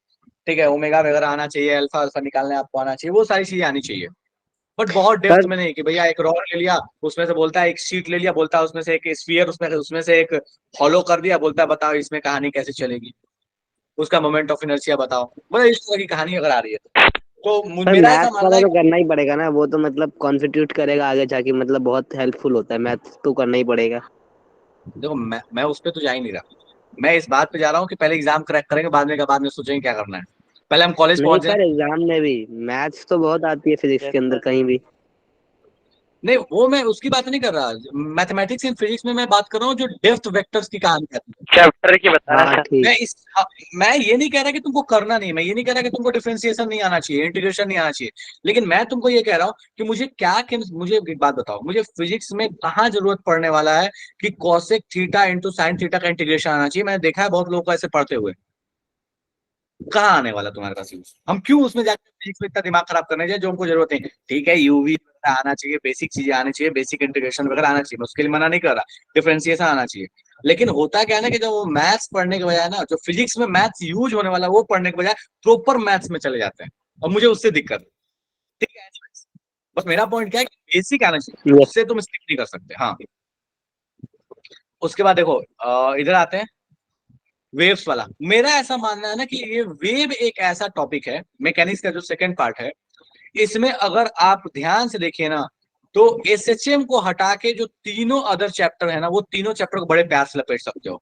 ठीक है, ओमेगा वगैरह आना चाहिए, अल्फा अल्फा निकालने आपको आना चाहिए, वो सारी चीजें आनी चाहिए। बट बहुत डेप्थ सर में नहीं कि भैया एक रॉड ले लिया, उसमें से बोलता है एक शीट ले लिया, बोलता है उसमें से एक स्फीयर, उसमें से एक हॉलो कर दिया, बोलता है बताओ इसमें कहानी कैसे चलेगी, उसका मोमेंट ऑफ इनर्शिया बताओ, मतलब इस तरह की कहानी अगर आ रही है तो सर मेरा ऐसा मैथ्स मानना वाला है तो कि करना ही पड़ेगा ना, वो तो मतलब कॉन्स्टिट्यूट करेगा आगे जाके, मतलब बहुत हेल्पफुल होता है, मैथ्स तो करना ही पड़ेगा। देखो मैं उस पर तो जा ही नहीं रहा। मैं इस बात पे जा रहा हूँ कि पहले एग्जाम क्रैक करेंगे, बाद में सोचेंगे क्या करना है। पहले हम कॉलेज नहीं पहुंच जाए। सर, एग्जाम में भी मैथ्स तो बहुत आती है फिजिक्स के अंदर कहीं भी। नहीं, वो मैं उसकी बात नहीं कर रहा, मैथमेटिक्स एंड फिजिक्स में मैं बात कर रहा हूँ जो डेप्थ वेक्टर्स की कहानी है। चैप्टर की बता रहा हाँ है ठीक। मैं ये नहीं कह रहा कि तुमको करना नहीं, मैं ये नहीं कह रहा कि तुमको डिफरेंशिएशन नहीं आना चाहिए, इंटीग्रेशन नहीं आना चाहिए, लेकिन मैं तुमको ये कह रहा हूँ कि मुझे एक बात बताओ, मुझे फिजिक्स में कहाँ जरूरत पड़ने वाला है कि cosec theta into sine theta का इंटीग्रेशन आना चाहिए। मैंने देखा है बहुत लोगों को ऐसे पढ़ते हुए, कहाँ आने वाला तुम्हारे पास यूज? हम क्यों उसमें जाकर फिजिक्स में इतना दिमाग खराब करने जाए जो हमको जरूरत नहीं। ठीक है, यूवी आना चाहिए, बेसिक चीजें आनी चाहिए, बेसिक इंटीग्रेशन वगैरह आना चाहिए, मैं उसके लिए मना नहीं कर रहा, डिफरेंशिएशन आना चाहिए। लेकिन होता क्या है ना कि जब वो मैथ्स पढ़ने के बजाय ना, जो फिजिक्स में मैथ्स यूज होने वाला है, वो पढ़ने के बजाय प्रॉपर मैथ्स में चले जाते हैं, और मुझे उससे दिक्कत है। ठीक है, बस मेरा पॉइंट क्या है कि बेसिक आना चाहिए, ये उससे तुम स्किप नहीं कर सकते। हाँ, उसके बाद देखो, इधर आते हैं वेव्स वाला। मेरा ऐसा मानना है ना कि ये वेव एक ऐसा टॉपिक है, मैकेनिक्स का जो सेकंड पार्ट है, इसमें अगर आप ध्यान से देखिए ना, तो एसएचएम को हटा के जो तीनों अदर चैप्टर है ना, वो तीनों चैप्टर को बड़े प्यार से लपेट सकते हो।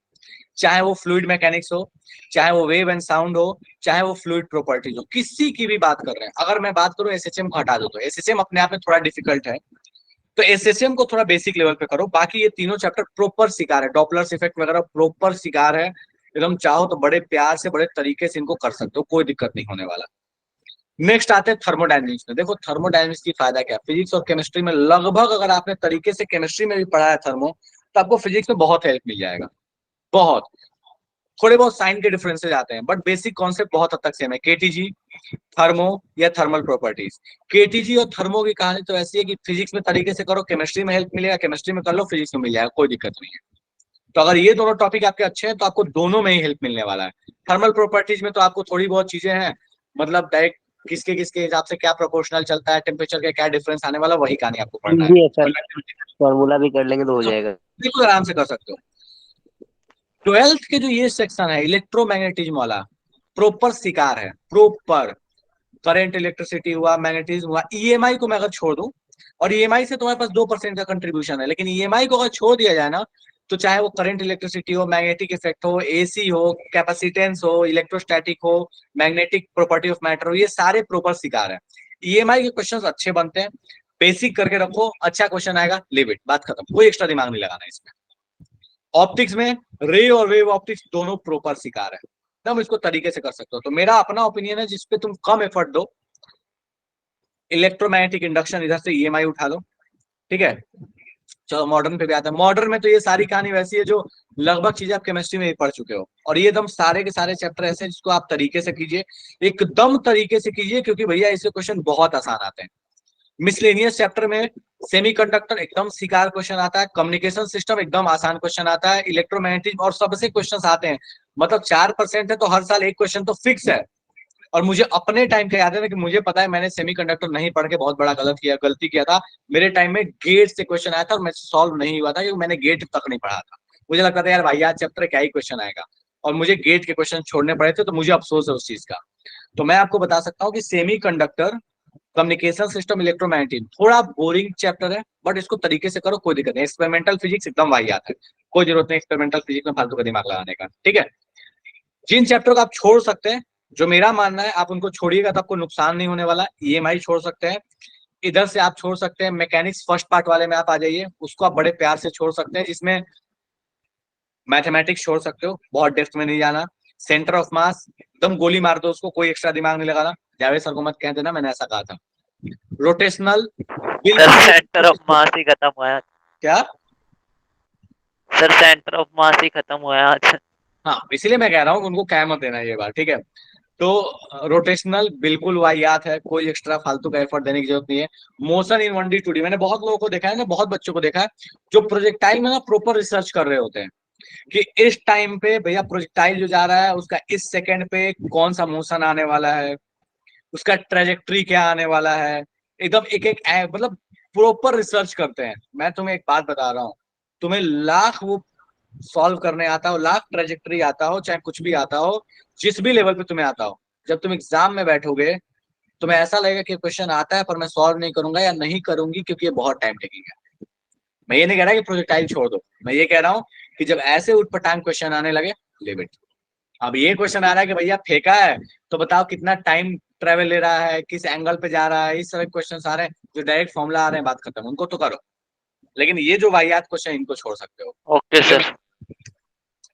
चाहे वो फ्लूइड मैकेनिक्स हो, चाहे वो वेव एंड साउंड हो, चाहे वो फ्लूइड प्रॉपर्टीज हो, किसी की भी बात कर रहे हैं। अगर मैं बात करूं एसएचएम को हटा दो, तो एसएचएम अपने आप में थोड़ा डिफिकल्ट है, तो एसएचएम को थोड़ा बेसिक लेवल पे करो, बाकी ये तीनों चैप्टर प्रॉपर सिकार है, डॉपलर्स इफेक्ट वगैरह प्रॉपर सिकार है एकदम। चाहो तो बड़े प्यार से, बड़े तरीके से इनको कर सकते हो, कोई दिक्कत नहीं होने वाला। नेक्स्ट आते हैं थर्मोडायनेमिक्स में। देखो थर्मोडायनेमिक्स की फायदा क्या है, फिजिक्स और केमिस्ट्री में लगभग, अगर आपने तरीके से केमिस्ट्री में भी पढ़ा है थर्मो, तो आपको फिजिक्स में बहुत हेल्प मिल जाएगा। बहुत, थोड़े बहुत साइन के डिफरेंसेस आते हैं, बट बेसिक कॉन्सेप्ट बहुत हद तक सेम है। केटीजी, थर्मो या थर्मल प्रॉपर्टीज। केटीजी और थर्मो की कहानी तो ऐसी है कि फिजिक्स में तरीके से करो, केमिस्ट्री में हेल्प मिलेगा, केमिस्ट्री में कर लो, फिजिक्स में मिल जाएगा, कोई दिक्कत नहीं है। तो अगर ये दोनों टॉपिक आपके अच्छे हैं, तो आपको दोनों में ही हेल्प मिलने वाला है। थर्मल प्रॉपर्टीज में तो आपको थोड़ी बहुत चीजें हैं, मतलब डायरेक्ट किसके किसके हिसाब से क्या प्रोपोर्शनल चलता है, टेम्परेचर का क्या डिफरेंस आने वाला, वही कहानी आपको पढ़ना है। इजी है सर, फॉर्मूला भी कर लेंगे तो हो तो जाएगा। बिल्कुल आराम से कर सकते हो। 12th के जो ये सेक्शन है इलेक्ट्रोमैग्नेटिज्म वाला, प्रॉपर शिकार है, प्रॉपर करंट, इलेक्ट्रिसिटी हुआ, मैग्नेटिज्म हुआ। ईएमआई को मैं अगर छोड़ दूं, और ईएमआई से तुम्हारे पास 2% का कंट्रीब्यूशन है, लेकिन ईएमआई को अगर छोड़ दिया जाए ना, तो चाहे वो करंट, इलेक्ट्रिसिटी हो, मैग्नेटिक इफेक्ट हो, एसी हो, कैपेसिटेंस हो, इलेक्ट्रोस्टैटिक हो, मैग्नेटिक प्रॉपर्टी ऑफ मैटर हो, ये सारे प्रॉपर शिकार है। ईएमआई के क्वेश्चंस अच्छे बनते हैं, बेसिक करके रखो, अच्छा क्वेश्चन आएगा, लिव इट, बात खत्म, कोई एक्स्ट्रा दिमाग नहीं लगाना इसमें। ऑप्टिक्स में रे और वेव ऑप्टिक्स दोनों प्रॉपर शिकार है, तुम इसको तरीके से कर सकते हो। तो मेरा अपना ओपिनियन है जिसपे तुम कम एफर्ट दो, इलेक्ट्रोमैग्नेटिक इंडक्शन, इधर से ईएमआई उठा लो, ठीक है। चलो मॉडर्न पे भी आता है। मॉडर्न में तो ये सारी कहानी वैसी है जो लगभग चीजें आप केमिस्ट्री में ही पढ़ चुके हो, और ये एकदम सारे के सारे चैप्टर ऐसे हैं जिसको आप तरीके से कीजिए, एकदम तरीके से कीजिए, क्योंकि भैया इससे क्वेश्चन बहुत आसान आते हैं। मिसलेनियस चैप्टर में सेमीकंडक्टर एकदम शिकार क्वेश्चन आता है, कम्युनिकेशन सिस्टम एकदम आसान क्वेश्चन आता है, इलेक्ट्रोमैग्नेटिक और सबसे क्वेश्चन आते हैं, मतलब 4% है तो हर साल एक क्वेश्चन तो फिक्स है। और मुझे अपने टाइम का याद है ना कि मुझे पता है मैंने सेमीकंडक्टर नहीं पढ़ के बहुत बड़ा गलती किया था। मेरे टाइम में गेट से क्वेश्चन आया था और मैं सॉल्व नहीं हुआ था क्योंकि मैंने गेट तक नहीं पढ़ा था। मुझे लगता था यार भाई आज चैप्टर क्या ही क्वेश्चन आएगा, और मुझे गेट के क्वेश्चन छोड़ने पड़े थे, तो मुझे अफसोस है उस चीज का। तो मैं आपको बता सकता हूँ कि सेमीकंडक्टर, कम्युनिकेशन सिस्टम, इलेक्ट्रोमैग्नेटिक थोड़ा बोरिंग चैप्टर है, बट इसको तरीके से करो, कोई दिक्कत नहीं। एक्सपेरिमेंटल फिजिक्स एकदम वाहियात है, कोई जरूरत नहीं एक्सपेरिमेंटल फिजिक्स में फालतू का दिमाग लगाने का, ठीक है। जिन चैप्टर को आप छोड़ सकते हैं, जो मेरा मानना है आप उनको छोड़िएगा तो आपको नुकसान नहीं होने वाला। ईएमआई छोड़ सकते हैं, इधर से आप छोड़ सकते हैं, मैकेनिक्स फर्स्ट पार्ट वाले में आप आ जाइए, उसको आप बड़े प्यार से छोड़ सकते हैं, जिसमें मैथमेटिक्स छोड़ सकते हो, बहुत डेप्थ में नहीं जाना। सेंटर ऑफ मास एकदम गोली मार दो उसको, कोई एक्स्ट्रा दिमाग नहीं लगाना। जावेद सर को मत कह देना मैंने ऐसा कहा था। Rotational sir centre of mass ही खत्म हुआ है। क्या सर सेंटर ऑफ मास ही खत्म हुआ है आज। हाँ, इसीलिए मैं कह रहा हूँ उनको कह मत देना ये बात, ठीक है। तो रोटेशनल बिल्कुल वाहियात है, कोई एक्स्ट्रा फालतू का एफर्ट देने की जरूरत नहीं है। मोशन इन 1D 2D मैंने बहुत लोगों को देखा है ना, बहुत बच्चों को देखा है जो प्रोजेक्टाइल में ना प्रॉपर रिसर्च कर रहे होते हैं कि इस टाइम पे भैया प्रोजेक्टाइल जो जा रहा है उसका इस सेकंड पे कौन सा मोशन आने वाला है, उसका ट्रेजेक्ट्री क्या आने वाला है, एकदम एक एक मतलब प्रॉपर रिसर्च करते हैं। मैं तुम्हें एक बात बता रहा हूँ, तुम्हें लाख वो सॉल्व करने आता हो, लाख ट्रेजेक्ट्री आता हो, चाहे कुछ भी आता हो, जिस भी लेवल पे तुम्हें आता हो, जब तुम एग्जाम में बैठोगे तुम्हें ऐसा लगेगा कि क्वेश्चन आता है पर मैं सॉल्व नहीं करूंगा या नहीं करूंगी क्योंकि ये बहुत टाइम टेकिंग है। मैं ये नहीं कह रहा कि प्रोजेक्टाइल छोड़ दो, मैं ये कह रहा हूँ कि जब ऐसे उठपटांग क्वेश्चन आने लगे, लिव इट। अब ये क्वेश्चन आ रहा है कि भैया फेंका है तो बताओ कितना टाइम ट्रेवल ले रहा है, किस एंगल पे जा रहा है, इस तरह के क्वेश्चन आ रहे हैं जो डायरेक्ट फॉर्मूला आ रहे हैं, बात खत्म, उनको तो करो। लेकिन ये जो वाहियात क्वेश्चन इनको छोड़ सकते हो। Okay sir.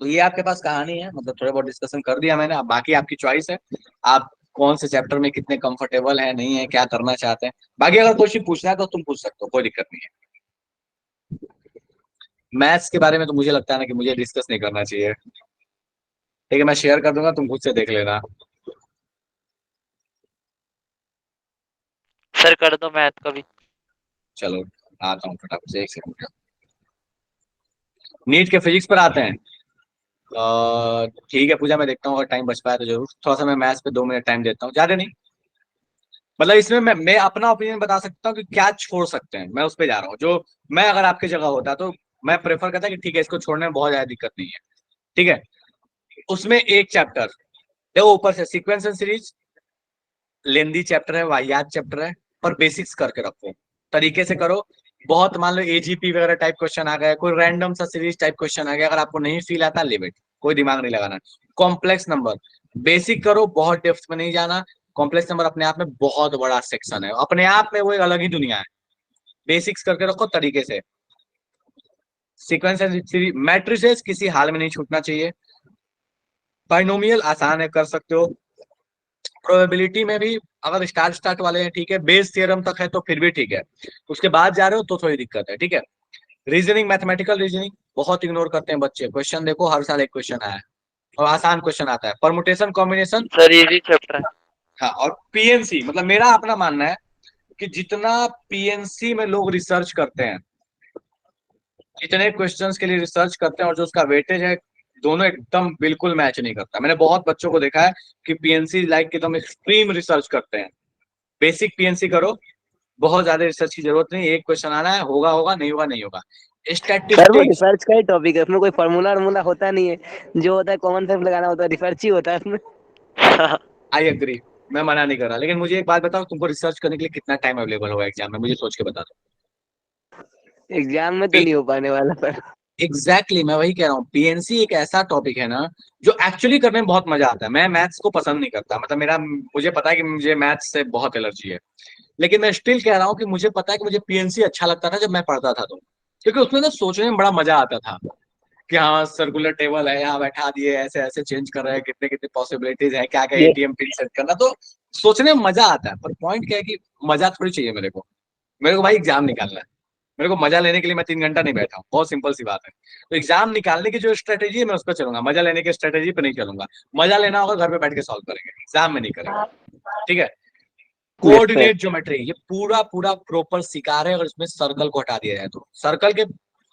तो ये आपके पास कहानी है, मतलब थोड़ा बहुत डिस्कशन कर दिया मैंने, अब बाकी आपकी चॉइस है, आप कौन से चैप्टर में कितने कंफर्टेबल है, नहीं है, क्या करना चाहते हैं। बाकी अगर क्वेश्चन पूछना है तो तुम पूछ सकते हो, कोई दिक्कत नहीं है। मैथ्स के बारे में तो मुझे लगता है ना कि मुझे डिस्कस नहीं करना चाहिए, ठीक है, मैं शेयर कर दूंगा, तुम खुद से देख लेना। सर कर दो मैथ का भी। चलो आता हूँ फटाफट से, एक सेकंड। नीट के फिजिक्स पर आते हैं। ठीक है पूजा, मैं देखता हूँ अगर टाइम बच पाया तो जरूर, थोड़ा सा मैं मैथ्स पे 2 मिनट टाइम देता हूँ, ज्यादा नहीं। मतलब इसमें मैं अपना ओपिनियन बता सकता हूँ कि क्या छोड़ सकते हैं, मैं उस पर जा रहा हूँ। जो मैं अगर आपकी जगह होता तो मैं प्रेफर करता कि ठीक है इसको छोड़ने में बहुत ज्यादा दिक्कत नहीं है, ठीक है। उसमें एक चैप्टर देखो ऊपर से sequence and series, lengthy chapter है, वाहियात चैप्टर है, पर बेसिक्स करके रखो, तरीके से करो। बहुत मान लो एजीपी वगैरह टाइप क्वेश्चन आ गया, कोई रैंडम सा सीरीज टाइप क्वेश्चन आ गया, अगर आपको नहीं फील आता लिमिट, कोई दिमाग नहीं लगाना। कॉम्प्लेक्स नंबर बेसिक करो, बहुत डेप्थ में नहीं जाना। कॉम्प्लेक्स नंबर अपने आप में बहुत बड़ा सेक्शन है, अपने आप में वो एक अलग ही दुनिया है। बेसिक्स करके रखो तरीके से। सीक्वेंस एंड सीरीज, मैट्रिसेस किसी हाल में नहीं छूटना चाहिए। बाइनोमियल आसान है, कर सकते हो। प्रोबेबिलिटी में भी अगर स्टार्ट वाले हैं ठीक है, बेस थ्योरम तक है तो फिर भी ठीक है, उसके बाद जा रहे हो तो थोड़ी दिक्कत है, ठीक है। रीजनिंग, मैथमेटिकल रीजनिंग बहुत इग्नोर करते हैं बच्चे। क्वेश्चन देखो हर साल एक क्वेश्चन आया है और आसान क्वेश्चन आता है। Permutation combination, sir easy chapter है। हाँ, और पीएनसी, मतलब मेरा अपना मानना है कि जितना पीएनसी में लोग रिसर्च करते हैं, जितने क्वेश्चंस के लिए रिसर्च करते हैं और जो उसका वेटेज है, दोनों एकदम बिल्कुल मैच नहीं करता। मैंने बहुत बच्चों को देखा है कि पीएनसी लाइक एकदम एक्सट्रीम रिसर्च करते हैं। बेसिक पीएनसी करो, बहुत ज्यादा रिसर्च की जरूरत नहीं, एक क्वेश्चन आना है, होगा होगा, नहीं होगा नहीं होगा। सर वो स्टैटिस्टिक्स, रिसर्च का ही टॉपिक है, उसमें कोई फॉर्मूला होता नहीं है, जो होता है कॉमन सेंस लगाना होता है, रिसर्च ही होता है उसमें। आई एग्री, मैं मना नहीं कर रहा, लेकिन मुझे एक बात बताओ, तुमको रिसर्च करने के लिए कितना टाइम अवेलेबल होगा एग्जाम में, मुझे सोच के बता एग्जाम में तो दो। नहीं हो पाने वाला सर। एग्जैक्टली मैं वही कह रहा हूँ, पीएनसी एक ऐसा टॉपिक है ना जो एक्चुअली करने में बहुत मजा आता है। मैं मैथ्स को पसंद नहीं करता, मतलब मुझे पता है कि मुझे मैथ्स से बहुत एलर्जी है, लेकिन मैं स्टिल कह रहा हूँ कि मुझे पता है कि मुझे पीएनसी अच्छा लगता था जब मैं पढ़ता था, तो क्योंकि उसमें ना सोचने में बड़ा मजा आता था। कि हाँ सर्कुलर टेबल है, यहाँ बैठा दिए, ऐसे ऐसे चेंज कर रहे हैं, कितने कितने पॉसिबिलिटीज है, क्या क्या ये एटीएम पिन सेट करना, तो सोचने में मजा आता है। पर पॉइंट क्या है कि मजा थोड़ी चाहिए मेरे को भाई एग्जाम निकालना है। मेरे को मजा लेने के लिए मैं 3 घंटा नहीं बैठा हूँ, बहुत सिंपल सी बात है। तो एग्जाम निकालने की जो स्ट्रेटेजी है मैं उस पर चलूंगा, मजा लेने की स्ट्रेटेजी पे नहीं चलूंगा। मजा लेना होगा घर पे बैठ के सॉल्व करेंगे, एग्जाम में नहीं करेंगे, ठीक है। Yes sir. कोऑर्डिनेट ज्योमेट्री ये पूरा पूरा प्रॉपर सिखा रहे हैं, अगर इसमें सर्कल को हटा दिया जाए तो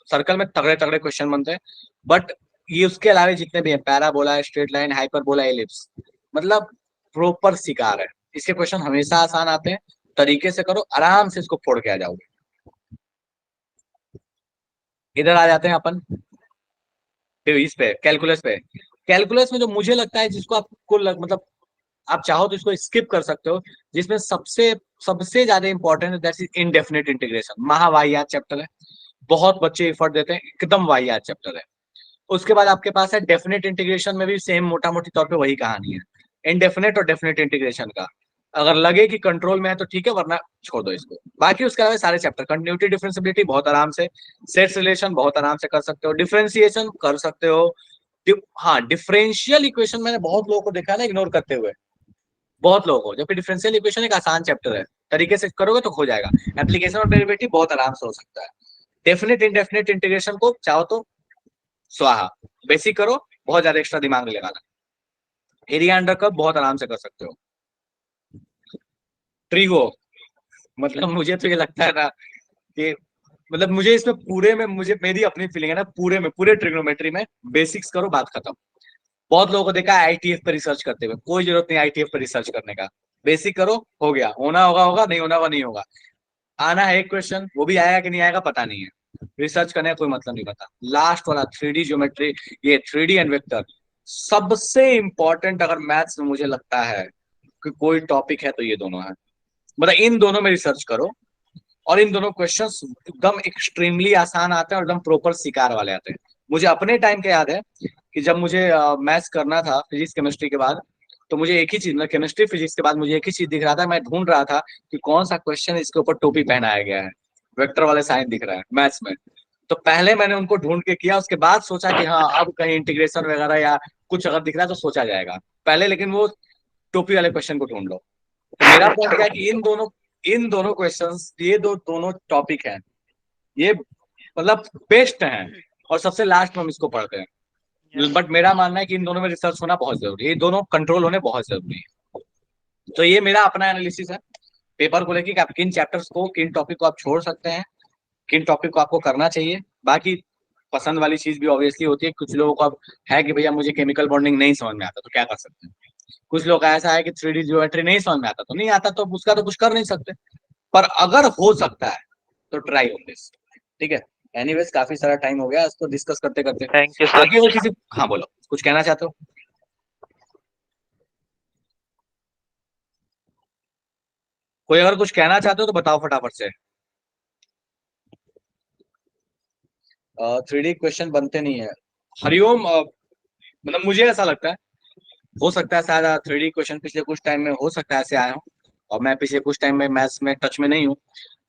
सर्कल में तगड़े तगड़े क्वेश्चन बनते हैं। बट ये उसके अलावा जितने भी हैं, parabola, straight line, hyperbola, ellipse, मतलब प्रॉपर सिखा रहे हैं। इसके क्वेश्चन हमेशा आसान आते हैं, तरीके से करो, आराम से इसको फोड़ के आ जाओगे। इधर आ जाते हैं अपन इस पे, कैलकुलस पे। कैलकुलस में जो मुझे लगता है जिसको आपको मतलब आप चाहो तो इसको स्किप कर सकते हो, जिसमें सबसे सबसे ज्यादा इंपॉर्टेंट है दैट्स इनडेफिनेट इंटीग्रेशन। महावाहियात चैप्टर है, बहुत बच्चे एफर्ट देते हैं, एकदम वाहियात चैप्टर है। उसके बाद आपके पास है डेफिनेट इंटीग्रेशन में भी सेम मोटा मोटी तौर पे वही कहानी है, इनडेफिनेट और डेफिनेट इंटीग्रेशन का। अगर लगे कि कंट्रोल में है तो ठीक है, वरना छोड़ दो इसको। बाकी उसके अलावा सारे चैप्टर, कंटिन्यूटी डिफरेंशियबिलिटी बहुत आराम से, सेट्स रिलेशन बहुत आराम से कर सकते हो, डिफरेंशिएशन कर सकते हो। हाँ, डिफरेंशियल इक्वेशन मैंने बहुत लोगों को देखा है ना इग्नोर करते हुए, बहुत लोगों को, जबकि डिफरेंशियल इक्वेशन एक आसान चैप्टर है, तरीके से करोगे तो हो जाएगा। एप्लीकेशन और डेरिवेटिव बहुत आराम से हो सकता है। डेफिनेट इनडेफिनेट इंटीग्रेशन को चाहो तो स्वाहा, बेसिक करो, बहुत ज्यादा एक्स्ट्रा दिमाग नहीं लगाना। एरिया अंडर कर्व बहुत आराम से कर सकते हो। ट्रिगो, मतलब मुझे तो ये लगता है ना कि मतलब मुझे इसमें पूरे में, मुझे मेरी अपनी फीलिंग है ना, पूरे ट्रिग्नोमेट्री में बेसिक्स करो, बात खत्म। बहुत लोगों को देखा है आईटीएफ पे रिसर्च करते हुए, कोई जरूरत नहीं आईटीएफ पे रिसर्च करने का, बेसिक करो, हो गया। होना होगा होगा, नहीं होना होगा नहीं होगा। आना है एक क्वेश्चन, वो भी आएगा कि नहीं आएगा पता नहीं है, रिसर्च करने का कोई मतलब नहीं पता। लास्ट वाला 3D ज्योमेट्री, ये 3D एंड वेक्टर सबसे इंपॉर्टेंट अगर मैथ्स में मुझे लगता है कि कोई टॉपिक है तो ये दोनों है। मतलब इन दोनों में रिसर्च करो, और इन दोनों क्वेश्चंस एकदम एक्सट्रीमली आसान आते हैं और एकदम प्रॉपर शिकार वाले आते हैं। मुझे अपने टाइम के याद है कि जब मुझे मैथ्स करना था फिजिक्स केमिस्ट्री के बाद, तो मुझे एक ही चीज, केमिस्ट्री फिजिक्स के बाद मुझे एक ही चीज दिख रहा था, मैं ढूंढ रहा था कि कौन सा क्वेश्चन इसके ऊपर टोपी पहनाया गया है, वेक्टर वाले साइन दिख रहा है मैथ्स में। तो पहले मैंने उनको ढूंढ के किया, उसके बाद सोचा कि हाँ अब कहीं इंटीग्रेशन वगैरह या कुछ अगर दिख रहा है तो सोचा जाएगा पहले, लेकिन वो टोपी वाले क्वेश्चन को ढूंढ लो। तो मेरा पॉइंट क्या है कि इन दोनों क्वेश्चंस, ये दोनों टॉपिक हैं, ये मतलब बेस्ट हैं, और सबसे लास्ट में हम इसको पढ़ते हैं। बट मेरा मानना है कि इन दोनों में रिसर्च होना बहुत जरूरी है, ये दोनों कंट्रोल होने बहुत जरूरी है। तो ये मेरा अपना एनालिसिस है पेपर को लेकर, आप किन चैप्टर्स को, किन टॉपिक को आप छोड़ सकते हैं, किन टॉपिक को आपको करना चाहिए। बाकी पसंद वाली चीज भी ऑब्वियसली होती है, कुछ लोगों को अब है कि भैया मुझे केमिकल बॉन्डिंग नहीं समझ में आता तो क्या कर सकते हैं। कुछ लोग का ऐसा है कि 3D ज्योमेट्री नहीं समझ में आता तो नहीं आता, तो उसका तो कुछ कर नहीं सकते। पर अगर हो सकता है तो ट्राई ऑन दिस, ठीक है। एनीवेज काफी सारा टाइम हो गया इसको डिस्कस करते करते। Thank you sir. आगे वो किसी, हाँ बोलो, कुछ कहना चाहते हो? कोई अगर कुछ कहना चाहते हो तो बताओ फटाफट से। 3D क्वेश्चन बनते नहीं है, हरिओम। मतलब मुझे ऐसा लगता है, हो सकता है शायद 3D क्वेश्चन पिछले कुछ टाइम में हो सकता है ऐसे आए हो, और मैं पिछले कुछ टाइम में मैथ्स में टच में नहीं हूँ।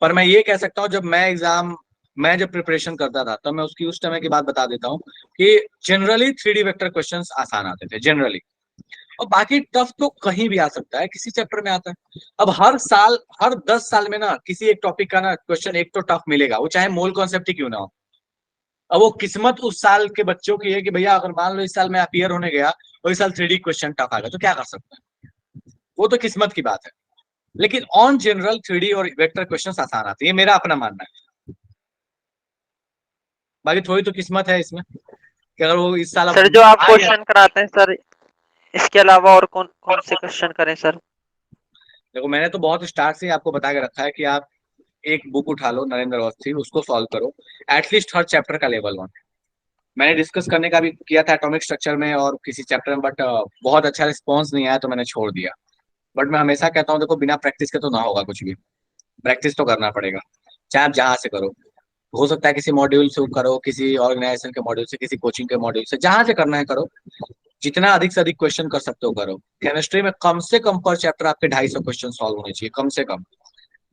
पर मैं ये कह सकता हूँ, मैं जब प्रिपरेशन करता था तब मैं उसकी उस समय की बात बता देता हूँ कि जनरली 3D वेक्टर क्वेश्चंस आसान आते थे जनरली, और बाकी टफ तो कहीं भी आ सकता है, किसी चैप्टर में आता है। अब हर साल, हर 10 साल में ना किसी एक टॉपिक का ना क्वेश्चन एक तो टफ मिलेगा, वो चाहे मोल कॉन्सेप्ट ही क्यों ना हो। अब वो किस्मत उस साल के बच्चों की है कि भैया अगर मान लो इस साल मैं अपीयर होने गया और इस साल 3D क्वेश्चन टफ आ गया तो क्या कर सकते हैं, वो तो किस्मत की बात है। लेकिन ऑन जनरल 3D और वेक्टर क्वेश्चन आसान आते हैं, ये मेरा अपना मानना है। बाकी थोड़ी तो किस्मत है इसमें कि अगर वो इस साल सर जो आप क्वेश्चन कराते हैं सर, इसके अलावा और कौन कौन से क्वेश्चन करें सर? देखो मैंने तो बहुत स्टार्ट से आपको बता के रखा है कि आप एक बुक उठा लो नरेंद्र अवस्थी, उसको सॉल्व करो एटलीस्ट हर चैप्टर का लेवल 1। मैंने डिस्कस करने का भी किया था एटॉमिक स्ट्रक्चर में और किसी चैप्टर में, बट बहुत अच्छा रिस्पॉन्स नहीं आया तो मैंने छोड़ दिया। बट मैं हमेशा कहता हूँ देखो बिना प्रैक्टिस के तो ना होगा कुछ भी, प्रैक्टिस तो करना पड़ेगा, चाहे आप जहाँ से करो। हो सकता है किसी मॉड्यूल से करो, किसी ऑर्गेनाइजेशन के मॉड्यूल से, किसी कोचिंग के मॉड्यूल से, जहां से करना है करो। जितना अधिक से अधिक क्वेश्चन कर सकते हो करो। केमिस्ट्री में कम से कम पर चैप्टर आपके 250 क्वेश्चन सॉल्व होने चाहिए, कम से कम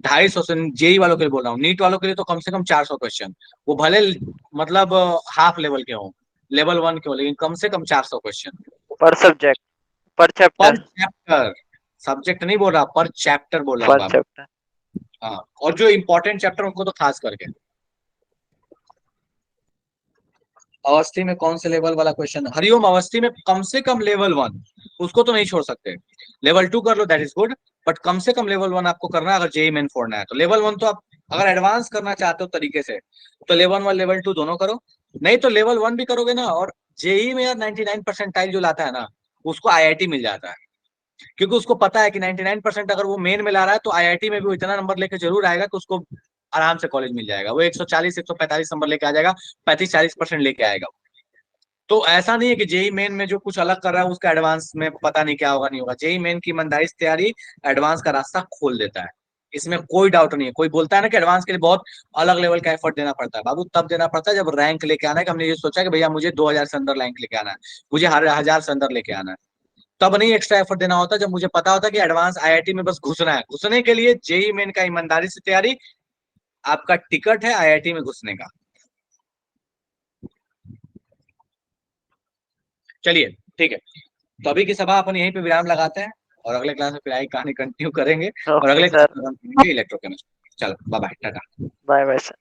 250 से। जेई वालों के लिए बोल रहा हूँ, नीट वालों के लिए तो कम से कम 400 क्वेश्चन, वो भले मतलब हाफ लेवल के हों, लेवल 1 क्यों, लेकिन कम से कम 400 क्वेश्चन पर सब्जेक्ट, पर पर चैप्टर, चैप्टर। सब्जेक्ट नहीं बोल रहा, पर चैप्टर बोल रहा हूँ पर बाबू। चैप्टर। हाँ, और जो इंपॉर्टेंट चैप्टर उनको तो खास करके। अवस्थी में कौन से लेवल वाला क्वेश्चन, हरिओम अवस्थी में कम से कम लेवल 1, उसको तो नहीं छोड़ सकते। लेवल 2 कर लो, दैट इज गुड, बट कम से कम लेवल 1 आपको करना है अगर जेई मेन फोड़ना है तो। लेवल 1 तो आप अगर एडवांस करना चाहते हो तरीके से तो लेवल 1 लेवल 2 दोनों करो, नहीं तो लेवल 1 भी करोगे ना। और जेई में यार 99% जो लाता है ना उसको आईआईटी मिल जाता है, क्योंकि उसको पता है कि 99% अगर वो मेन में ला रहा है तो आईआईटी में भी वो इतना नंबर लेके जरूर आएगा कि उसको आराम से कॉलेज मिल जाएगा। वो 140 145 नंबर लेके आ जाएगा, 35-40% लेके आएगा। तो ऐसा नहीं है कि जेई मेन में जो कुछ अलग कर रहा है उसका एडवांस में पता नहीं क्या होगा नहीं होगा। जेई मेन की ईमानदारी से तैयारी एडवांस का रास्ता खोल देता है, इसमें कोई डाउट नहीं है। कोई बोलता है ना कि एडवांस के लिए बहुत अलग लेवल का एफर्ट देना पड़ता है, बाबू तब देना पड़ता है जब रैंक लेके आना है। कि हमने ये सोचा कि भैया मुझे 2000 से अंदर रैंक लेके आना है, मुझे 1000 से अंदर लेके आना है, तब नहीं एक्स्ट्रा एफर्ट देना होता। जब मुझे पता होता कि एडवांस आईआईटी में बस घुसना है। घुसने के लिए जेई मेन का ईमानदारी से तैयारी आपका टिकट है आईआईटी में घुसने का। चलिए ठीक है, तो अभी की सभा अपन यहीं पे विराम लगाते हैं और अगले क्लास में फिर आई कहानी कंटिन्यू करेंगे और ओके अगले क्लास सर, में हम करेंगे इलेक्ट्रोकेमिस्ट्री। चलो बाय बाय, टाटा। Bye bye sir.